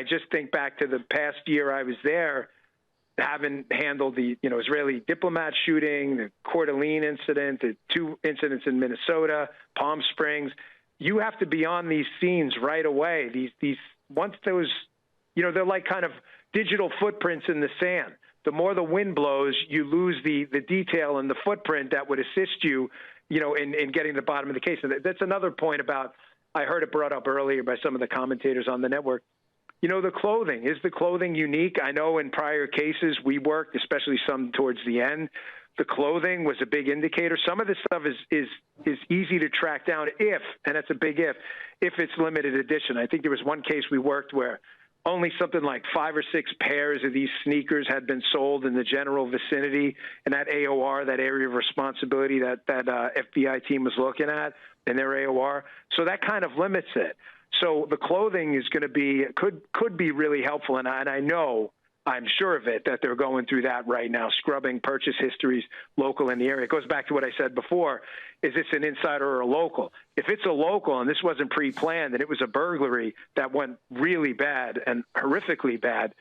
just think back to the past year I was there, having handled the, Israeli diplomat shooting, the Coeur d'Alene incident, the 2 incidents in Minnesota, Palm Springs. you have to be on these scenes right away. These once those, they're like kind of digital footprints in the sand. The more the wind blows, you lose the detail and the footprint that would assist you, in getting to the bottom of the case. And that's another point about, I heard it brought up earlier by some of the commentators on the network. The clothing. Is the clothing unique? I know in prior cases we worked, especially some towards the end, the clothing was a big indicator. Some of this stuff is easy to track down if, and that's a big if it's limited edition. I think there was one case we worked where only something like 5 or 6 pairs of these sneakers had been sold in the general vicinity, and that AOR, that area of responsibility that FBI team was looking at in their AOR. So that kind of limits it. So the clothing is going to be could be really helpful, and I know, I'm sure of it, that they're going through that right now, scrubbing purchase histories local in the area. It goes back to what I said before. Is this an insider or a local? If it's a local and this wasn't pre-planned and it was a burglary that went really bad and horrifically bad,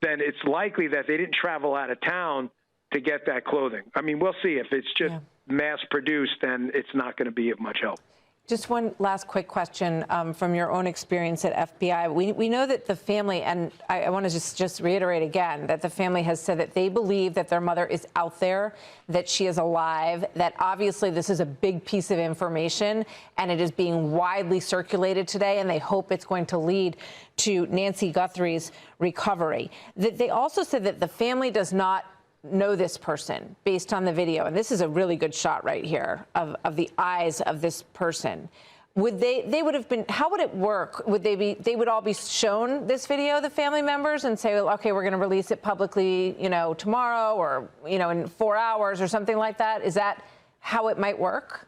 then it's likely that they didn't travel out of town to get that clothing. I mean, we'll see. If it's just mass-produced, then it's not going to be of much help. Just one last quick question from your own experience at FBI. We know that the family, and I want to just reiterate again, that the family has said that they believe that their mother is out there, that she is alive, that obviously this is a big piece of information and it is being widely circulated today, and they hope it's going to lead to Nancy Guthrie's recovery. They also said that the family does not know this person based on the video, and this is a really good shot right here of the eyes of this person. Would they would have been, how would it work? Would they would all be shown this video, the family members, and say, well, okay, we're going to release it publicly, tomorrow, or in 4 hours or something like that? Is that how it might work?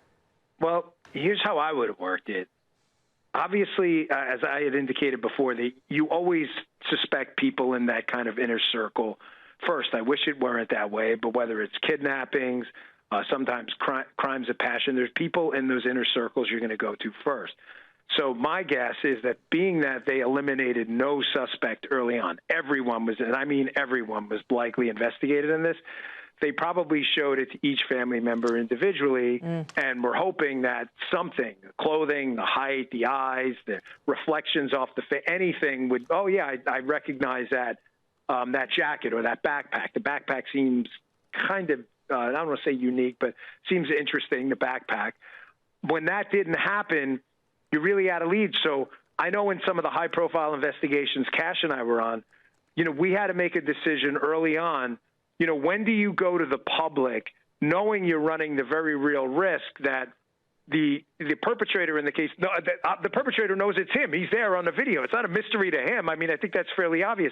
Well, here's how I would have worked it. Obviously, as I had indicated before, you always suspect people in that kind of inner circle first. I wish it weren't that way, but whether it's kidnappings, sometimes crimes of passion, there's people in those inner circles you're going to go to first. So my guess is that being that they eliminated no suspect early on, everyone was, and I mean everyone was likely investigated in this, they probably showed it to each family member individually, and we're hoping that something, the clothing, the height, the eyes, the reflections off the face, anything would, oh yeah, I recognize that. That jacket or that backpack. The backpack seems kind of, I don't want to say unique, but seems interesting, the backpack. When that didn't happen, you really had a lead. So I know in some of the high-profile investigations Cash and I were on, we had to make a decision early on, when do you go to the public knowing you're running the very real risk that the perpetrator in the case, the perpetrator knows it's him. He's there on the video. It's not a mystery to him. I mean, I think that's fairly obvious.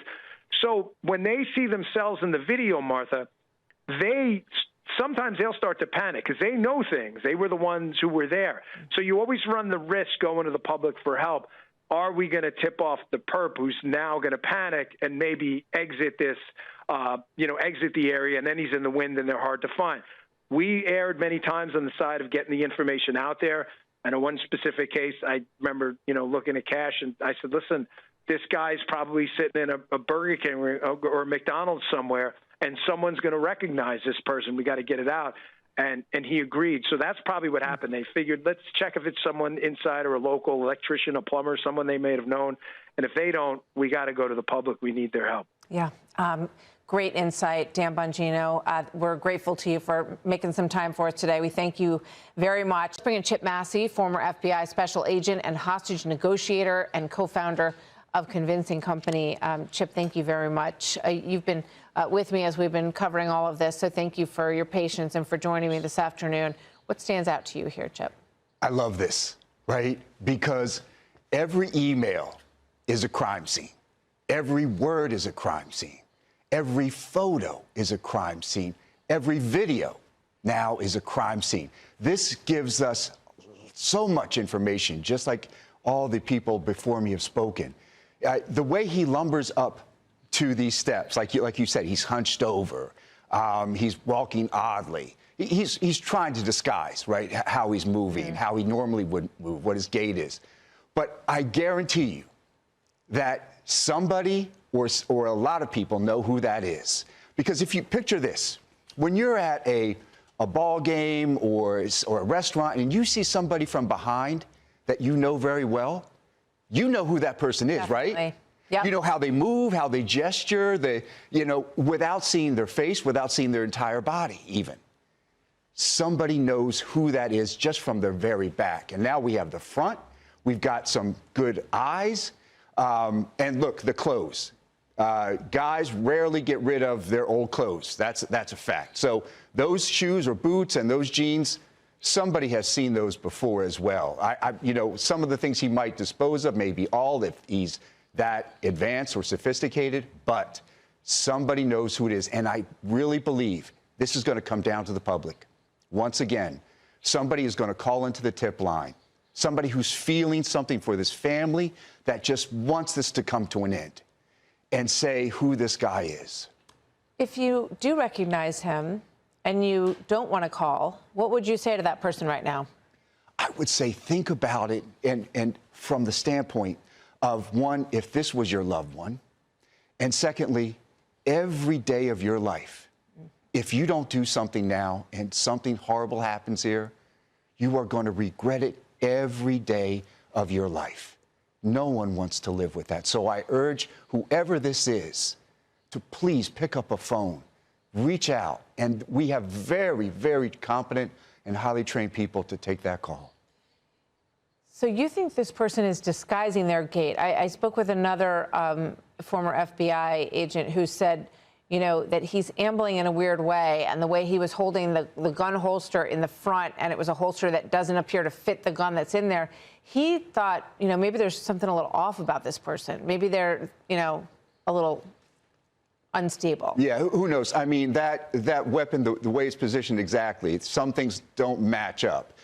So when they see themselves in the video, Martha, sometimes they'll start to panic because they know things. They were the ones who were there. So you always run the risk going to the public for help. Are we going to tip off the perp who's now going to panic and maybe exit this, exit the area, and then he's in the wind and they're hard to find? We erred many times on the side of getting the information out there. I know one specific case, I remember, looking at Cash, and I said, listen, this guy's probably sitting in a Burger King or a McDonald's somewhere, and someone's going to recognize this person. We got to get it out. And he agreed. So that's probably what happened. They figured, let's check if it's someone inside or a local electrician, a plumber, someone they may have known. And if they don't, we got to go to the public. We need their help. Yeah. Great insight, Dan Bongino. We're grateful to you for making some time for us today. We thank you very much. Let's bring in Chip Massey, former FBI special agent and hostage negotiator and co-founder of Convincing Company. Chip, thank you very much. You've been with me as we've been covering all of this, so thank you for your patience and for joining me this afternoon. What stands out to you here, Chip? I love this, right? Because every email is a crime scene. Every word is a crime scene. Every photo is a crime scene. Every video now is a crime scene. This gives us so much information, just like all the people before me have spoken. The way he lumbers up to these steps, like you said, he's hunched over, he's walking oddly. He's trying to disguise, right, how he's moving, how he normally would move, what his gait is. But I guarantee you that somebody or a lot of people know who that is. Because if you picture this, when you're at a ball game or a restaurant and you see somebody from behind, that you know very well, you know who that person is, right? Yep. You know how they move, how they gesture, without seeing their face, without seeing their entire body even. Somebody knows who that is just from their very back. And now we have the front. We've got some good eyes. And look, the clothes. Guys rarely get rid of their old clothes. That's a fact. So those shoes or boots and those jeans, somebody has seen those before as well. Some of the things he might dispose of, maybe all if he's that advanced or sophisticated, but somebody knows who it is. And I really believe this is going to come down to the public. Once again, somebody is going to call into the tip line. Somebody who's feeling something for this family that just wants this to come to an end and say who this guy is. If you do recognize him and you don't want to call, what would you say to that person right now? I would say think about it and from the standpoint of, one, if this was your loved one, and secondly, every day of your life. If you don't do something now and something horrible happens here, you are going to regret it every day of your life. No one wants to live with that. So I urge whoever this is to please pick up a phone, reach out, and we have very, very competent and highly trained people to take that call. So you think this person is disguising their gait? I spoke with another former FBI agent who said, that he's ambling in a weird way, and the way he was holding the gun holster in the front, and it was a holster that doesn't appear to fit the gun that's in there. He thought, maybe there's something a little off about this person. Maybe they're, a little unstable. Yeah, who knows? I mean, that weapon, the way it's positioned exactly, some things don't match up.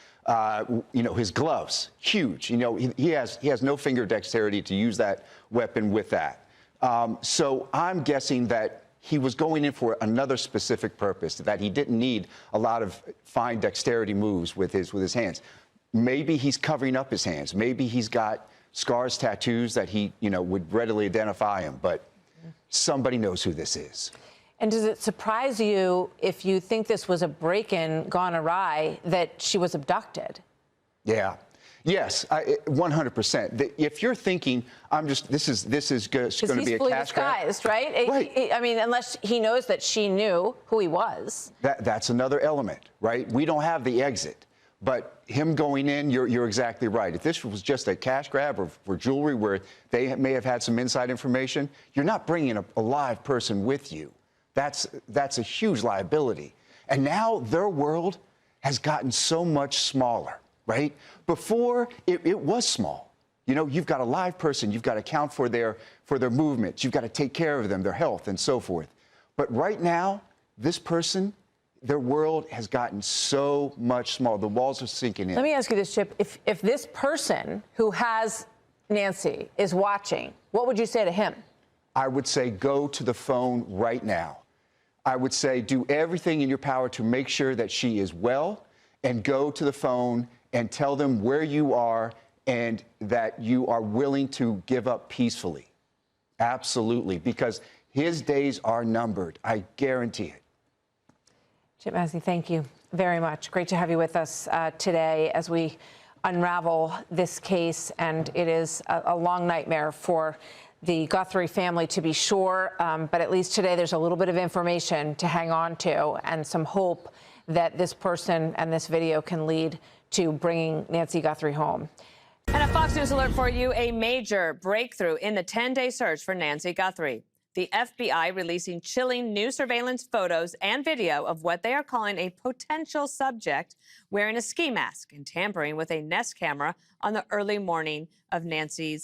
His gloves, huge. He has no finger dexterity to use that weapon with that. So I'm guessing that he was going in for another specific purpose, that he didn't need a lot of fine dexterity moves with his hands. Maybe he's covering up his hands. Maybe he's got scars, tattoos that he, would readily identify him. But somebody knows who this is. And does it surprise you, if you think this was a break-in gone awry, that she was abducted? Yeah. Yes, 100%. If you're thinking, this is going to be a cash grab. Disguised, right? Right. I mean, unless he knows that she knew who he was. That's another element, right? We don't have the exit. But him going in, you're exactly right. If this was just a cash grab or for jewelry where they may have had some inside information, you're not bringing a live person with you. That's a huge liability. And now their world has gotten so much smaller, right? Before, it was small. You've got a live person. You've got to account for their movements. You've got to take care of them, their health, and so forth. But right now, this person, their world has gotten so much smaller. The walls are sinking in. Let me ask you this, Chip. If this person who has Nancy is watching, what would you say to him? I would say go to the phone right now. I would say do everything in your power to make sure that she is well, and go to the phone and tell them where you are and that you are willing to give up peacefully. Absolutely, because his days are numbered. I guarantee it. Chip Massey, thank you very much. Great to have you with us today as we unravel this case. And it is a long nightmare for the Guthrie family, to be sure. But at least today there's a little bit of information to hang on to and some hope that this person and this video can lead to bringing Nancy Guthrie home. And a Fox News alert for you, a major breakthrough in the 10-day search for Nancy Guthrie. The FBI releasing chilling new surveillance photos and video of what they are calling a potential subject wearing a ski mask and tampering with a Nest camera on the early morning of Nancy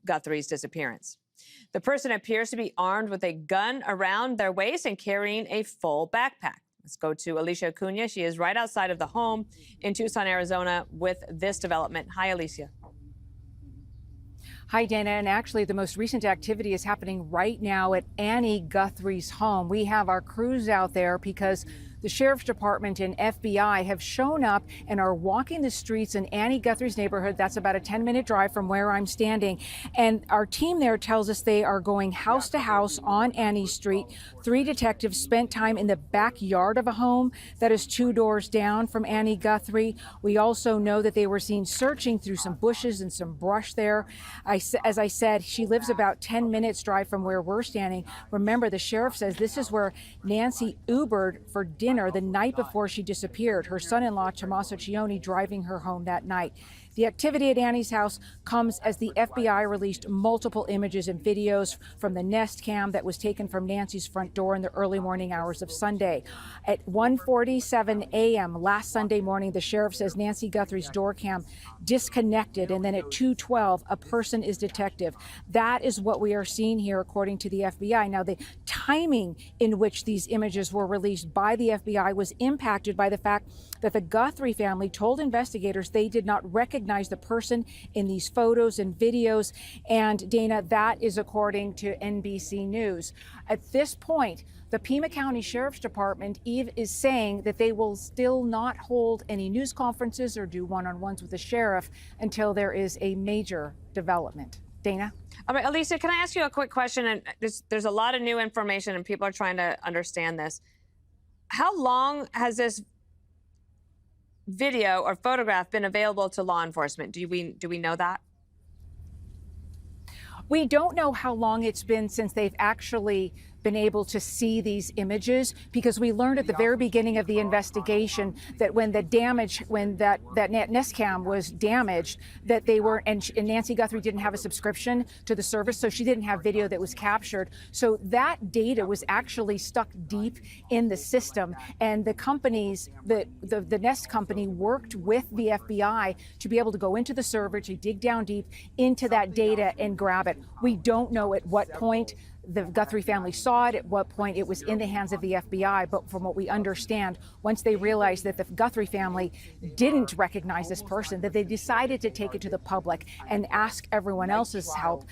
Guthrie's disappearance. The person appears to be armed with a gun around their waist and carrying a full backpack. Let's go to Alicia Acuna. She is right outside of the home in Tucson, Arizona, with this development. Hi, Alicia. Hi, Dana. And actually, the most recent activity is happening right now at Annie Guthrie's home. We have our crews out there because the Sheriff's Department and FBI have shown up and are walking the streets in Annie Guthrie's neighborhood. That's about a 10-minute drive from where I'm standing. And our team there tells us they are going house to house on Annie Street. 3 detectives spent time in the backyard of a home that is 2 doors down from Annie Guthrie. We also know that they were seen searching through some bushes and some brush there. As I said, she lives about 10 minutes drive from where we're standing. Remember, the sheriff says this is where Nancy Ubered for dinner the night before she disappeared. Her son-in-law, Tommaso Cioni, driving her home that night. The activity at Annie's house comes as the FBI released multiple images and videos from the Nest cam that was taken from Nancy's front door in the early morning hours of Sunday. At 1:47 a.m. last Sunday morning, the sheriff says Nancy Guthrie's door cam disconnected, and then at 2:12, a person is detected. That is what we are seeing here, according to the FBI. Now, the timing in which these images were released by the FBI was impacted by the fact that the Guthrie family told investigators they did not recognize the person in these photos and videos. And Dana, that is according to NBC News. At this point, the Pima County Sheriff's Department is saying that they will still not hold any news conferences or do one-on-ones with the sheriff until there is a major development. Dana? All right, Alicia, can I ask you a quick question? And there's a lot of new information and people are trying to understand this. How long has this video or photograph been available to law enforcement? Do we know that? We don't know how long it's been since they've actually been able to see these images, because we learned at the very beginning of the investigation that when that Nest cam was damaged, that they were, and Nancy Guthrie didn't have a subscription to the service, so she didn't have video that was captured. So that data was actually stuck deep in the system, and the companies, the Nest company worked with the FBI to be able to go into the server, to dig down deep into that data and grab it. We don't know at what point the Guthrie family saw it, at what point it was in the hands of the FBI, but from what we understand, once they realized that the Guthrie family didn't recognize this person, that they decided to take it to the public and ask everyone else's help,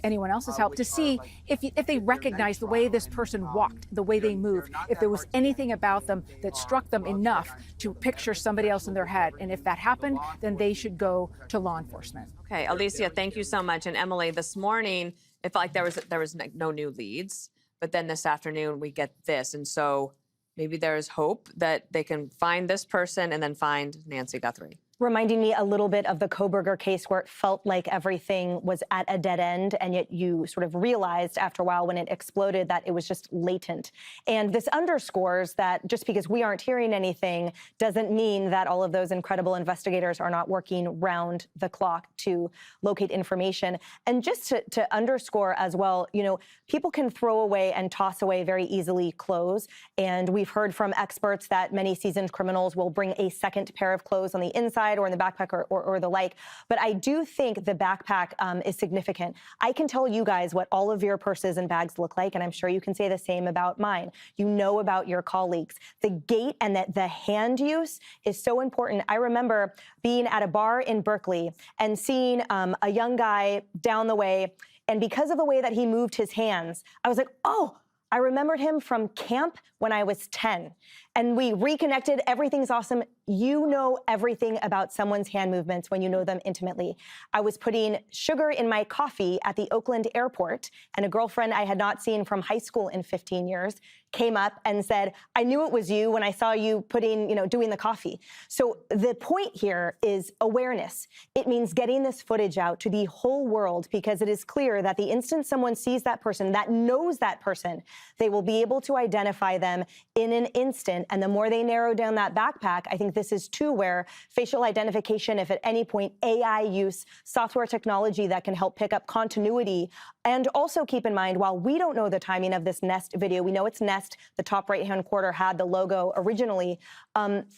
anyone else's help, to see if they recognized the way this person walked, the way they moved, if there was anything about them that struck them enough to picture somebody else in their head. And if that happened, then they should go to law enforcement. Okay, Alicia, thank you so much. And Emily, this morning, it felt like there was no new leads, but then this afternoon we get this. And so maybe there's hope that they can find this person and then find Nancy Guthrie. Reminding me a little bit of the Koberger case, where it felt like everything was at a dead end, and yet you sort of realized after a while when it exploded that it was just latent. And this underscores that just because we aren't hearing anything doesn't mean that all of those incredible investigators are not working round the clock to locate information. And just to underscore as well, you know, people can throw away and toss away very easily clothes. And we've heard from experts that many seasoned criminals will bring a second pair of clothes on the inside or in the backpack or the like. But I do think the backpack is significant. I can tell you guys what all of your purses and bags look like, and I'm sure you can say the same about mine. You know about your colleagues. The gait and the hand use is so important. I remember being at a bar in Berkeley and seeing a young guy down the way, and because of the way that he moved his hands, I was like, oh, I remembered him from camp when I was 10. And we reconnected. Everything's awesome. You know everything about someone's hand movements when you know them intimately. I was putting sugar in my coffee at the Oakland airport, and a girlfriend I had not seen from high school in 15 years came up and said, I knew it was you when I saw you doing the coffee. So the point here is awareness. It means getting this footage out to the whole world, because it is clear that the instant someone sees that person, that knows that person, they will be able to identify them in an instant. And the more they narrow down that backpack, I think this is too where facial identification, if at any point AI use, software technology that can help pick up continuity. And also keep in mind, while we don't know the timing of this Nest video, we know it's Nest, the top right-hand corner had the logo originally.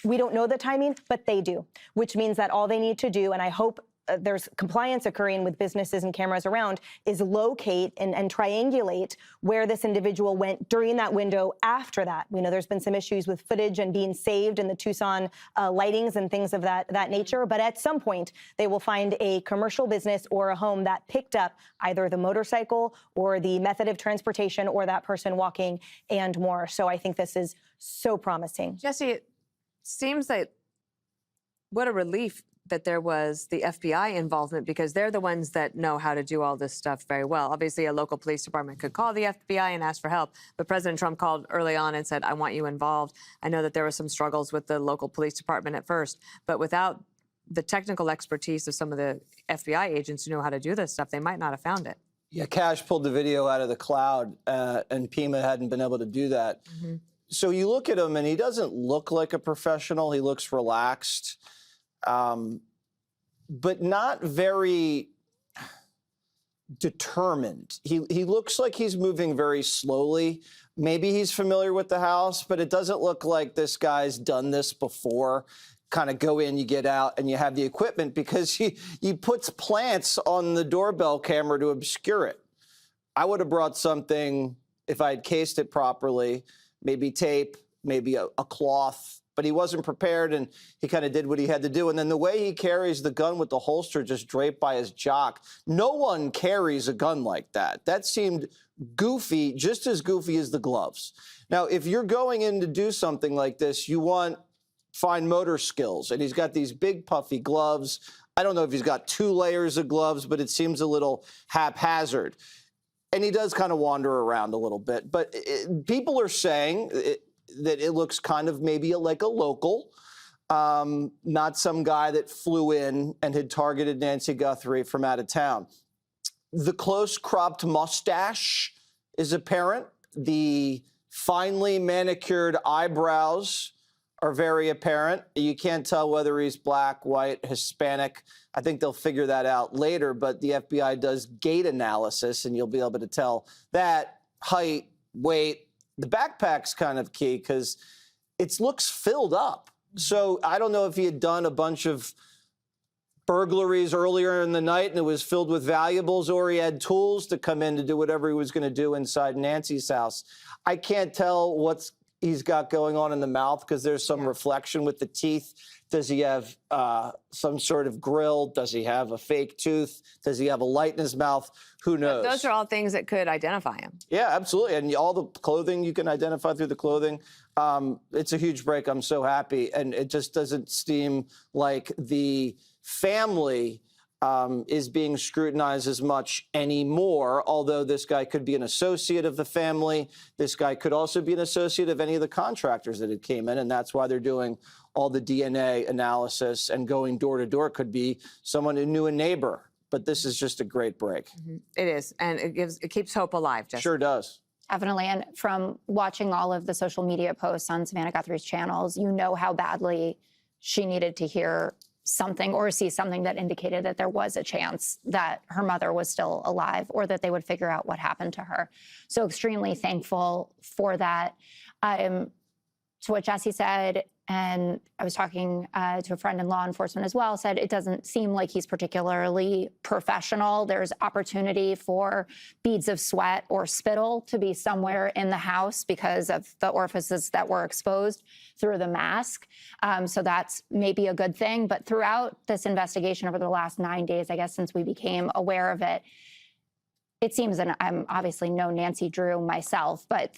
We don't know the timing, but they do, which means that all they need to do, and I hope there's compliance occurring with businesses and cameras around, is locate and triangulate where this individual went during that window after that. We know there's been some issues with footage and being saved in the Tucson lightings and things of that nature, but at some point they will find a commercial business or a home that picked up either the motorcycle or the method of transportation or that person walking and more. So I think this is so promising. Jesse, it seems like what a relief that there was the FBI involvement, because they're the ones that know how to do all this stuff very well. Obviously, a local police department could call the FBI and ask for help, but President Trump called early on and said, I want you involved. I know that there were some struggles with the local police department at first, but without the technical expertise of some of the FBI agents who know how to do this stuff, they might not have found it. Yeah, Cash pulled the video out of the cloud, and Pima hadn't been able to do that. So you look at him, and he doesn't look like a professional. He looks relaxed. But not very determined. He looks like he's moving very slowly. Maybe he's familiar with the house, but it doesn't look like this guy's done this before. Kind of go in, you get out, and you have the equipment, because he puts plants on the doorbell camera to obscure it. I would have brought something, if I had cased it properly, maybe tape, maybe a cloth, but he wasn't prepared, and he kind of did what he had to do. And then the way he carries the gun with the holster just draped by his jock, no one carries a gun like that. That seemed goofy, just as goofy as the gloves. Now, if you're going in to do something like this, you want fine motor skills, and he's got these big puffy gloves. I don't know if he's got 2 layers of gloves, but it seems a little haphazard. And he does kind of wander around a little bit, but people are saying that it looks kind of maybe like a local, not some guy that flew in and had targeted Nancy Guthrie from out of town. The close cropped mustache is apparent. The finely manicured eyebrows are very apparent. You can't tell whether he's black, white, Hispanic. I think they'll figure that out later, but the FBI does gait analysis, and you'll be able to tell that. Height, weight. The backpack's kind of key because it looks filled up. So I don't know if he had done a bunch of burglaries earlier in the night and it was filled with valuables, or he had tools to come in to do whatever he was going to do inside Nancy's house. I can't tell what's he's got going on in the mouth because there's some reflection with the teeth. Does he have some sort of grill? Does he have a fake tooth? Does he have a light in his mouth? Who knows? Those are all things that could identify him. Yeah, absolutely. And all the clothing you can identify through the clothing. It's a huge break. I'm so happy. And it just doesn't seem like the family is being scrutinized as much anymore, although this guy could be an associate of the family. This guy could also be an associate of any of the contractors that had came in, and that's why they're doing all the DNA analysis and going door to door. Could be someone who knew a neighbor, but this is just a great break. It is, and it keeps hope alive, Jessica. Sure does. Definitely, and from watching all of the social media posts on Savannah Guthrie's channels, you know how badly she needed to hear something or see something that indicated that there was a chance that her mother was still alive or that they would figure out what happened to her. So extremely thankful for that. To what Jesse said, and I was talking to a friend in law enforcement as well, said it doesn't seem like he's particularly professional. There's opportunity for beads of sweat or spittle to be somewhere in the house because of the orifices that were exposed through the mask. So that's maybe a good thing. But throughout this investigation over the last 9 days, I guess since we became aware of it, it seems, and I'm obviously no Nancy Drew myself, but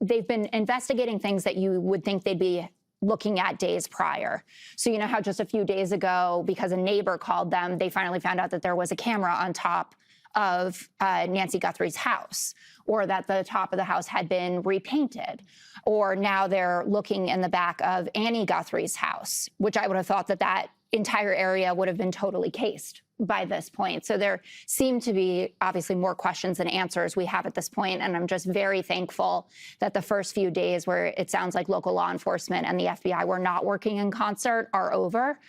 they've been investigating things that you would think they'd be looking at days prior. So you know how just a few days ago, because a neighbor called them, they finally found out that there was a camera on top of Nancy Guthrie's house, or that the top of the house had been repainted. Or now they're looking in the back of Annie Guthrie's house, which I would have thought that that entire area would have been totally cased by this point. So there seem to be obviously more questions than answers we have at this point. And I'm just very thankful that the first few days where it sounds like local law enforcement and the FBI were not working in concert are over.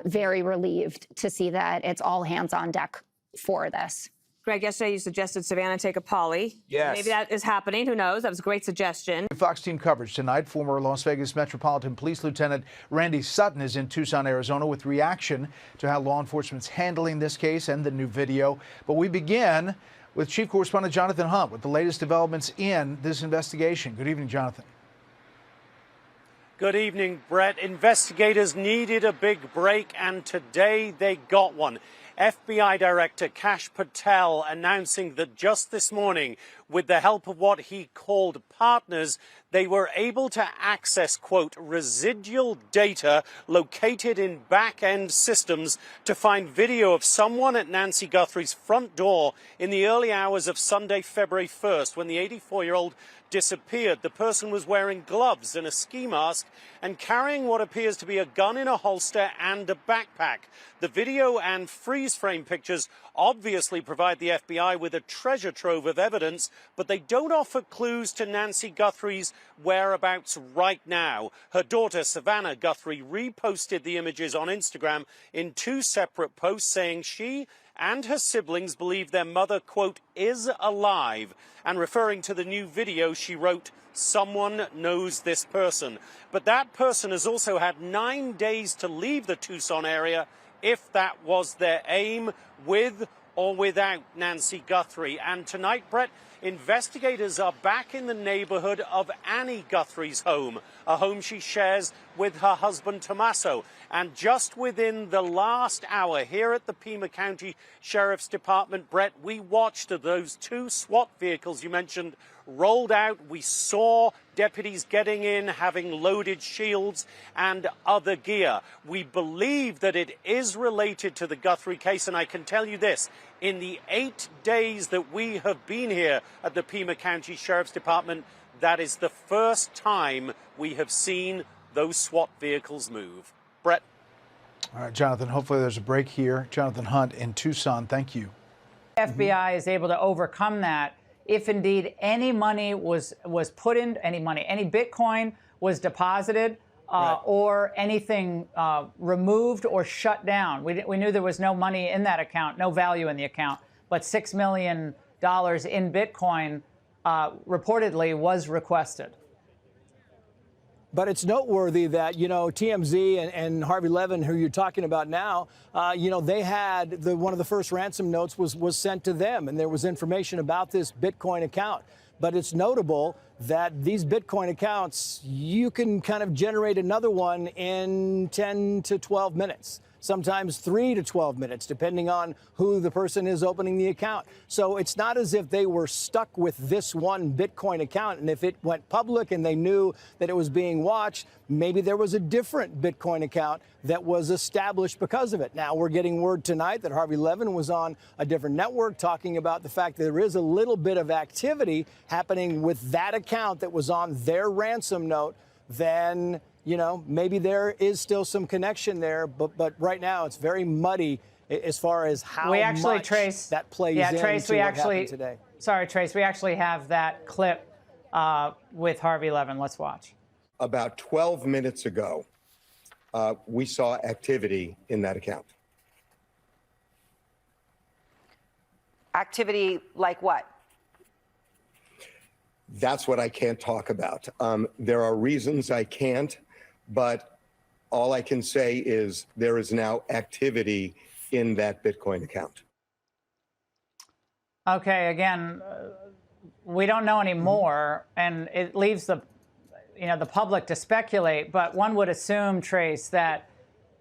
Very relieved to see that it's all hands on deck for this. Greg, yesterday you suggested Savannah take a poly. Yes. Maybe that is happening. Who knows? That was a great suggestion. Fox team coverage tonight. Former Las Vegas Metropolitan Police Lieutenant Randy Sutton is in Tucson, Arizona, with reaction to how law enforcement's handling this case and the new video. But we begin with Chief Correspondent Jonathan Hunt with the latest developments in this investigation. Good evening, Jonathan. Good evening, Brett. Investigators needed a big break, and today they got one. FBI Director Kash Patel announcing that just this morning, with the help of what he called partners, they were able to access, quote, residual data located in back-end systems to find video of someone at Nancy Guthrie's front door in the early hours of Sunday, February 1st, when the 84-year-old disappeared. The person was wearing gloves and a ski mask and carrying what appears to be a gun in a holster and a backpack. The video and freeze frame pictures obviously provide the FBI with a treasure trove of evidence, but they don't offer clues to Nancy Guthrie's whereabouts right now. Her daughter, Savannah Guthrie, reposted the images on Instagram in 2 separate posts, saying she and her siblings believe their mother, quote, is alive. And referring to the new video, she wrote, someone knows this person. But that person has also had 9 days to leave the Tucson area, if that was their aim, with or without Nancy Guthrie. And tonight, Brett, investigators are back in the neighborhood of Annie Guthrie's home, a home she shares with her husband, Tommaso. And just within the last hour here at the Pima County Sheriff's Department, Brett, we watched those 2 SWAT vehicles you mentioned rolled out. We saw deputies getting in, having loaded shields and other gear. We believe that it is related to the Guthrie case, and I can tell you this, in the 8 days that we have been here at the Pima County Sheriff's Department, that is the first time we have seen those SWAT vehicles move. Brett. All right, Jonathan, hopefully there's a break here. Jonathan Hunt in Tucson, thank you. FBI is able to overcome that if indeed any money was put in, any Bitcoin was deposited, Right. or anything removed or shut down. We knew there was no money in that account, no value in the account, but $6 million in Bitcoin reportedly was requested. But it's noteworthy that, TMZ and Harvey Levin, who you're talking about now, they had one of the first ransom notes was sent to them, and there was information about this Bitcoin account. But it's notable that these Bitcoin accounts, you can kind of generate another one in 10 to 12 minutes. Sometimes 3 to 12 minutes, depending on who the person is opening the account. So it's not as if they were stuck with this one Bitcoin account. And if it went public and they knew that it was being watched, maybe there was a different Bitcoin account that was established because of it. Now, we're getting word tonight that Harvey Levin was on a different network talking about the fact that there is a little bit of activity happening with that account that was on their ransom note. Then maybe there is still some connection there, but right now it's very muddy as far as how we actually much Trace, that plays yeah, into Trace, what happened today. Sorry, Trace, we actually have that clip with Harvey Levin. Let's watch. About 12 minutes ago, we saw activity in that account. Activity like what? That's what I can't talk about. There are reasons I can't, but all I can say is there is now activity in that Bitcoin account. Okay, again, we don't know any more, and it leaves the public to speculate. But one would assume, Trace, that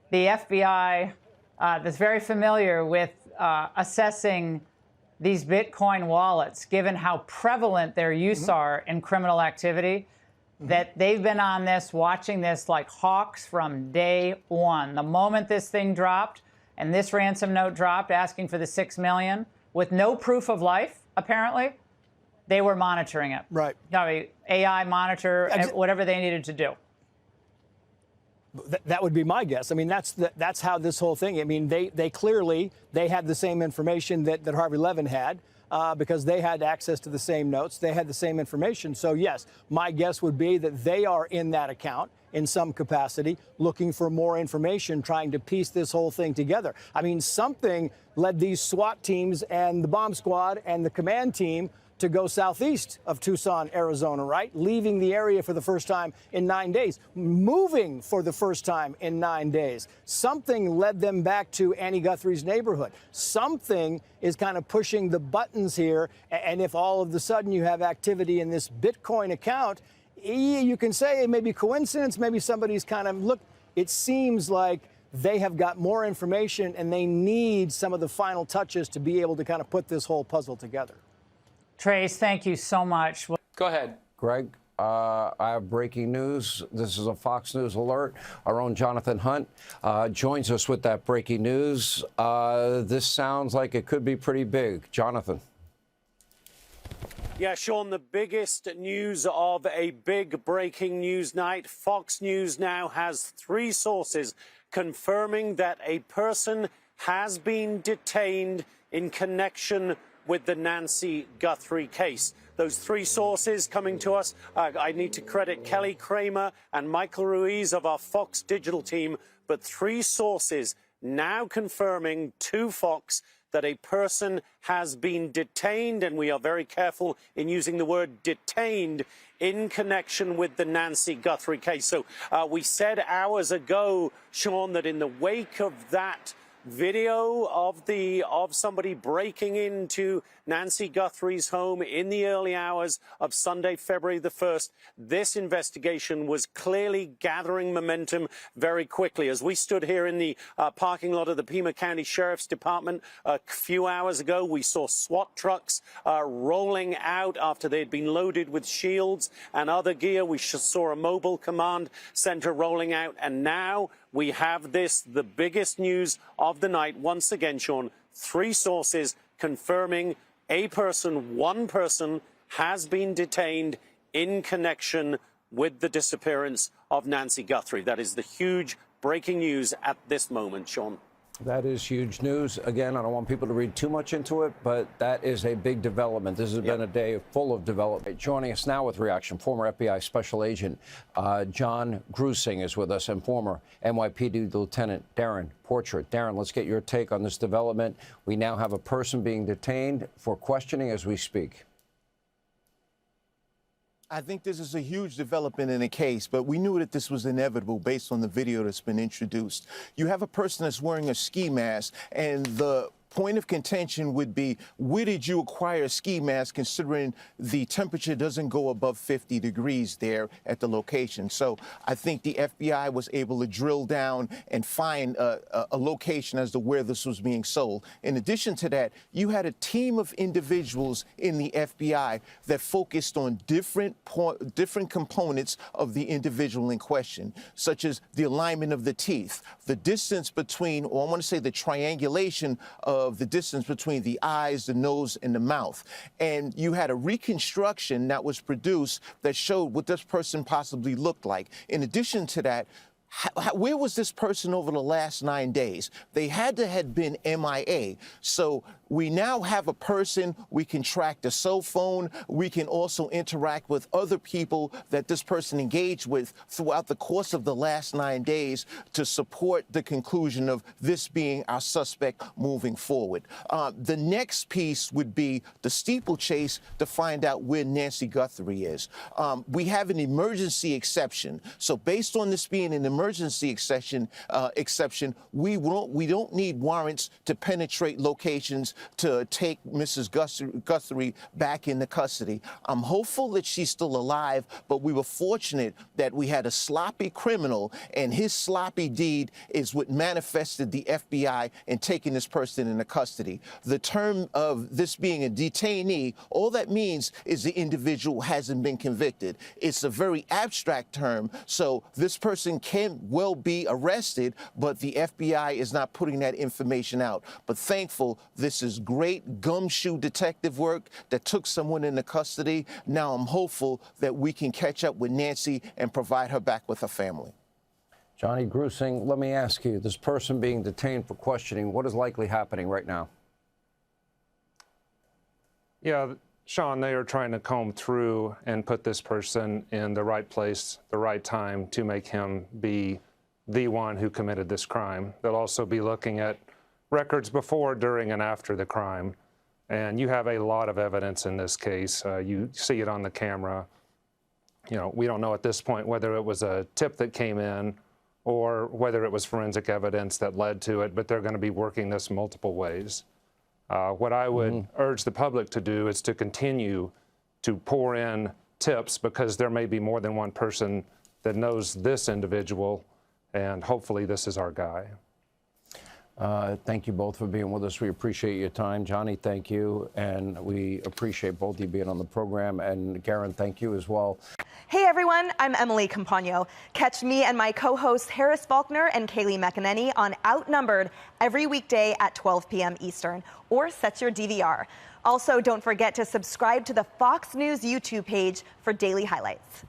the FBI that's very familiar with assessing these Bitcoin wallets, given how prevalent their use are in criminal activity, that they've been on this, watching this like hawks from day one. The moment this thing dropped and this ransom note dropped asking for the $6 million with no proof of life, apparently, they were monitoring it. Right. AI monitor, whatever they needed to do. That would be my guess. I mean, that's how this whole thing. I mean, they clearly had the same information that Harvey Levin had because they had access to the same notes. They had the same information. So yes, my guess would be that they are in that account in some capacity, looking for more information, trying to piece this whole thing together. I mean, something led these SWAT teams and the bomb squad and the command team to go southeast of Tucson, Arizona, right? Leaving the area for the first time in 9 days, moving for the first time in 9 days. Something led them back to Annie Guthrie's neighborhood. Something is kind of pushing the buttons here. And if all of a sudden you have activity in this Bitcoin account, you can say it may be coincidence, maybe somebody's kind of, look, it seems like they have got more information and they need some of the final touches to be able to kind of put this whole puzzle together. Trace, thank you so much. Go ahead. Greg, I have breaking news. This is a Fox News alert. Our own Jonathan Hunt joins us with that breaking news. This sounds like it could be pretty big. Jonathan. Yeah, Sean, the biggest news of a big breaking news night. Fox News now has 3 sources confirming that a person has been detained in connection with the Nancy Guthrie case. Those 3 sources coming to us, I need to credit Kelly Kramer and Michael Ruiz of our Fox Digital team, but 3 sources now confirming to Fox that a person has been detained, and we are very careful in using the word detained, in connection with the Nancy Guthrie case. So we said hours ago, Sean, that in the wake of that video of somebody breaking into Nancy Guthrie's home in the early hours of Sunday, February the 1st. This investigation was clearly gathering momentum very quickly. As we stood here in the parking lot of the Pima County Sheriff's Department a few hours ago, we saw SWAT trucks rolling out after they had been loaded with shields and other gear. We saw a mobile command center rolling out, and now we have this, the biggest news of the night. Once again, Sean, 3 sources confirming one person has been detained in connection with the disappearance of Nancy Guthrie. That is the huge breaking news at this moment, Sean. That is huge news. Again, I don't want people to read too much into it, but that is a big development. This has been a day full of development. Joining us now with reaction, former FBI Special Agent John Grusing is with us, and former NYPD Lieutenant Darren Portrait. Darren, let's get your take on this development. We now have a person being detained for questioning as we speak. I think this is a huge development in the case, but we knew that this was inevitable based on the video that's been introduced. You have a person that's wearing a ski mask, and the point of contention would be, where did you acquire a ski mask considering the temperature doesn't go above 50 degrees there at the location? So I think the FBI was able to drill down and find a location as to where this was being sold. In addition to that, you had a team of individuals in the FBI that focused on different components of the individual in question, such as the alignment of the teeth, the distance between, or I want to say the triangulation of the distance between the eyes, the nose, and the mouth. And you had a reconstruction that was produced that showed what this person possibly looked like. In addition to that, where was this person over the last 9 days? They had to have been MIA. So we now have a person, we can track the cell phone, we can also interact with other people that this person engaged with throughout the course of the last 9 days to support the conclusion of this being our suspect moving forward. The next piece would be the steeplechase to find out where Nancy Guthrie is. We have an emergency exception. So based on this being an emergency exception, we don't need warrants to penetrate locations to take Mrs. Guthrie back into custody. I'm hopeful that she's still alive, but we were fortunate that we had a sloppy criminal, and his sloppy deed is what manifested the FBI in taking this person into custody. The term of this being a detainee, all that means is the individual hasn't been convicted. It's a very abstract term, so this person can well be arrested, but the FBI is not putting that information out. But thankful, this is great gumshoe detective work that took someone into custody. Now I'm hopeful that we can catch up with Nancy and provide her back with her family. Johnny Grusing, let me ask you, this person being detained for questioning, what is likely happening right now? Yeah, Sean, they are trying to comb through and put this person in the right place, the right time to make him be the one who committed this crime. They'll also be looking at records before, during, and after the crime. And you have a lot of evidence in this case. You see it on the camera. You know, we don't know at this point whether it was a tip that came in or whether it was forensic evidence that led to it, but they're going to be working this multiple ways. What I would urge the public to do is to continue to pour in tips, because there may be more than one person that knows this individual, and hopefully this is our guy. Thank you both for being with us. We appreciate your time. Johnny, thank you. And we appreciate both of you being on the program. And Karen, thank you as well. Hey everyone, I'm Emily Campagno. Catch me and my co-hosts Harris Faulkner and Kaylee McEnany on Outnumbered every weekday at 12 p.m. Eastern, or set your DVR. Also, don't forget to subscribe to the Fox News YouTube page for daily highlights.